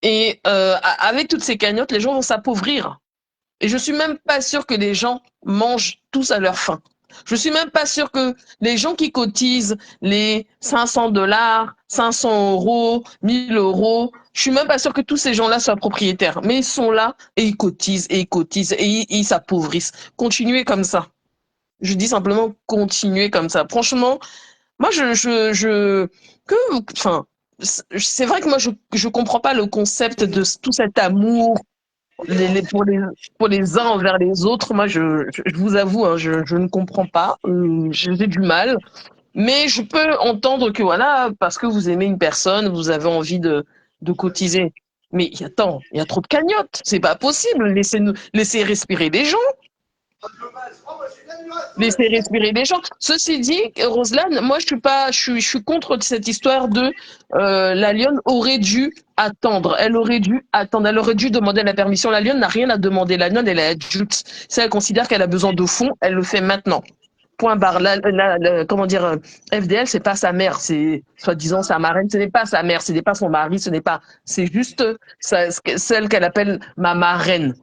Et avec toutes ces cagnottes, les gens vont s'appauvrir. Et je suis même pas sûre que les gens mangent tous à leur faim. Je suis même pas sûre que les gens qui cotisent les $500, 500 euros, 1000 euros, je suis même pas sûre que tous ces gens-là soient propriétaires. Mais ils sont là et ils cotisent et ils cotisent et ils s'appauvrissent. Continuez comme ça. Je dis simplement continuez comme ça. Franchement, moi c'est vrai que moi je comprends pas le concept de tout cet amour pour les uns envers les autres. Moi, je vous avoue, hein, je ne comprends pas. J'ai du mal. Mais je peux entendre que voilà, parce que vous aimez une personne, vous avez envie de cotiser. Mais attends, il y a trop de cagnottes. C'est pas possible. Laissez respirer les gens. Laisser respirer les gens. Ceci dit, Roselyne, moi je suis contre cette histoire de la lionne aurait dû attendre. Elle aurait dû attendre. Elle aurait dû demander la permission. La lionne n'a rien à demander. La lionne, elle est adulte. Si elle considère qu'elle a besoin de fond, elle le fait maintenant. Point barre. Comment dire, FDL, c'est pas sa mère, c'est soi-disant sa marraine. Ce n'est pas sa mère, ce n'est pas son mari, ce n'est pas. C'est juste celle qu'elle appelle ma marraine.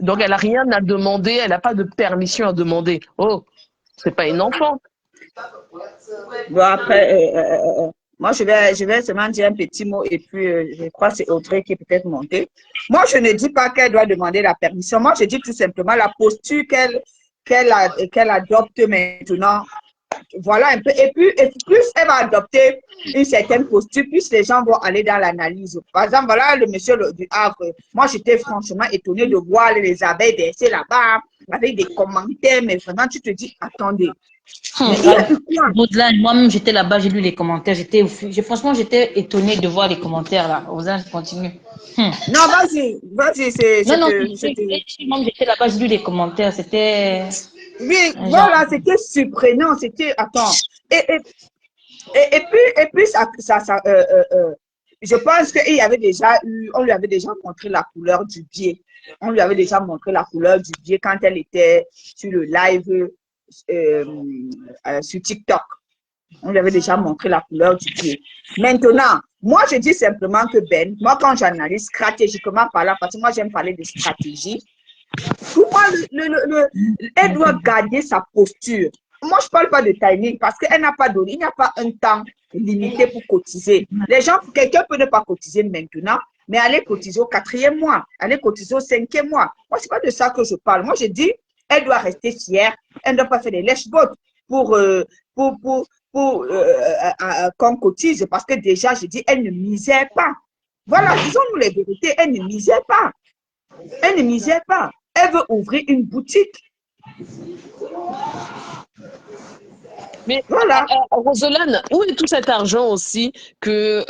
Donc elle a rien à demander, elle n'a pas de permission à demander. Oh, c'est pas une enfant. Bon, après, moi, je vais seulement dire un petit mot et puis je crois que c'est Audrey qui est peut-être montée. Moi, je ne dis pas qu'elle doit demander la permission. Moi, je dis tout simplement la posture qu'elle adopte maintenant. Voilà un peu. Et plus elle va adopter une certaine posture, plus les gens vont aller dans l'analyse. Par exemple, voilà le monsieur du Havre. Moi, j'étais franchement étonnée de voir les abeilles baisser là-bas avec des commentaires. Mais vraiment, tu te dis, attendez. Moi-même, j'étais là-bas, j'ai lu les commentaires. Franchement, j'étais étonnée de voir les commentaires là. Rosanne, continue. Non, vas-y, Non, non, moi, j'étais là-bas, j'ai lu les commentaires. C'était. Oui, voilà, c'était surprenant. C'était. Attends. Et puis je pense qu'il y avait déjà eu, on lui avait déjà montré la couleur du biais. On lui avait déjà montré la couleur du biais quand elle était sur le live sur TikTok. On lui avait déjà montré la couleur du biais. Maintenant, moi, je dis simplement que Ben, moi, quand j'analyse stratégiquement parlant, parce que moi, j'aime parler de stratégie, pour moi, elle doit garder sa posture. Moi, je ne parle pas de timing parce qu'elle n'a pas donné, il n'y a pas un temps limité pour cotiser. Les gens, quelqu'un peut ne pas cotiser maintenant, mais aller cotiser au 4e mois, aller cotiser au 5e mois. Moi, ce n'est pas de ça que je parle. Moi, je dis, elle doit rester fière. Elle ne doit pas faire des lèche-bottes pour qu'on cotise parce que déjà, je dis, elle ne misère pas. Voilà, disons-nous les vérités, elle ne misère pas. Elle ne misère pas. Elle veut ouvrir une boutique. Mais voilà. Rosolane, où est tout cet argent aussi que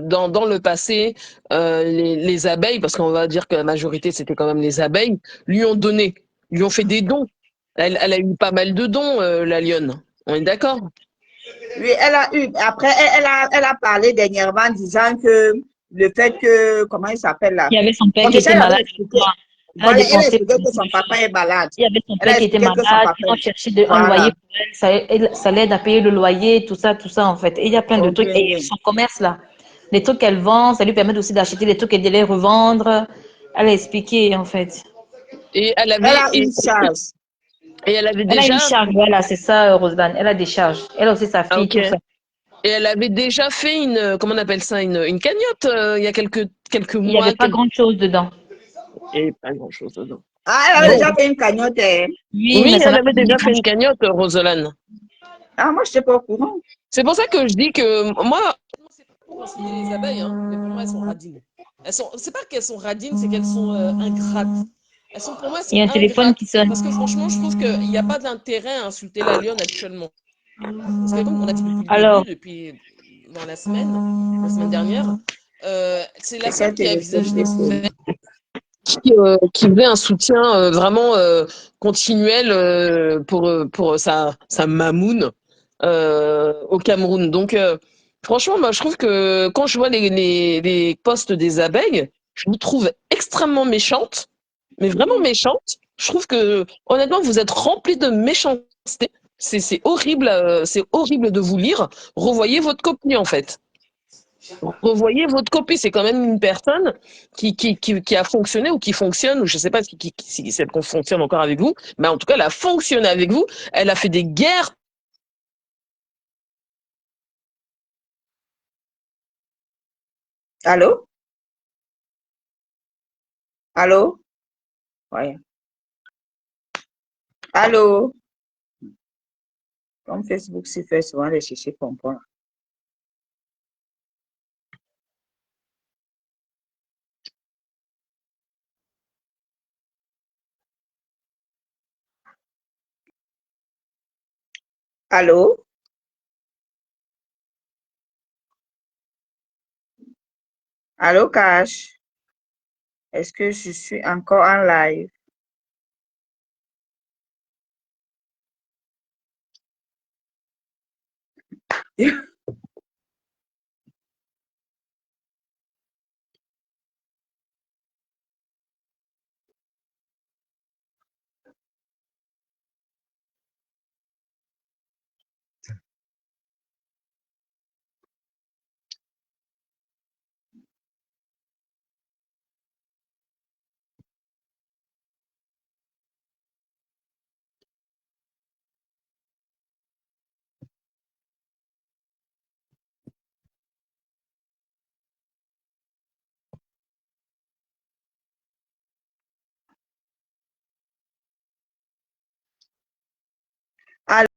dans le passé, les abeilles, parce qu'on va dire que la majorité c'était quand même les abeilles, lui ont donné, lui ont fait des dons. Elle a eu pas mal de dons, la lionne. On est d'accord? Oui, elle a eu. Après, elle a parlé dernièrement en disant que le fait que, comment il s'appelle là? Il y avait son père Bon, qui déjà, était elle avait malade. expliqué. Voilà, elle a expliqué que son papa est malade. Il y avait son Elle a père qui était expliqué que son malade. papa Ils ont est... cherché un Voilà. loyer pour elle. Ça l'aide à payer le loyer, tout ça, en fait. Et il y a plein de trucs. Et son commerce là, les trucs qu'elle vend, ça lui permet aussi d'acheter des trucs et de les revendre. Elle a expliqué en fait. Et elle a une charge. Et elle avait Elle a déjà. une charge, voilà, c'est ça, Rosebanne. Elle a des charges. Elle a aussi sa fille, Ok. tout ça. Et elle avait déjà fait comment on appelle ça, une cagnotte il y a quelques mois. Il n'y avait pas grand-chose dedans. Et pas grand-chose dedans. Ah, elle avait déjà fait une cagnotte. Oui, Oui, mais ça elle n'a avait pas donné déjà fait une grand-chose. cagnotte, Rosolane. Ah, moi, je n'étais pas au courant. C'est pour ça que je dis que moi, c'est pas pour enseigner les abeilles, hein, mais pour moi, elles sont radines. C'est pas qu'elles sont radines, c'est qu'elles sont ingrates. Pour moi, elles sont Il y a un téléphone ingrates. qui sonne. Parce que franchement, je trouve qu'il n'y a pas d'intérêt à insulter la lionne actuellement. Parce que comme on a dit depuis le Alors, début, depuis dans la semaine dernière, c'est la C'est seule quel qui a téléphone visage qui sonne? découvert, qui veut un soutien vraiment continuel pour sa mamoune au Cameroun. Donc, franchement, moi, je trouve que quand je vois les postes des abeilles, je vous trouve extrêmement méchante, mais vraiment méchante. Je trouve que, honnêtement, vous êtes remplis de méchanceté. C'est horrible, c'est horrible de vous lire. Revoyez votre copie, en fait. Revoyez votre copie. C'est quand même une personne qui a fonctionné ou qui fonctionne, ou je ne sais pas si elle fonctionne encore avec vous, mais en tout cas, elle a fonctionné avec vous. Elle a fait des guerres. Allô? Allô? Ouais. Allô? Comme Facebook s'y fait souvent les chercher pompons. Allô? Allô, Cash? Est-ce que je suis encore en live? Alors,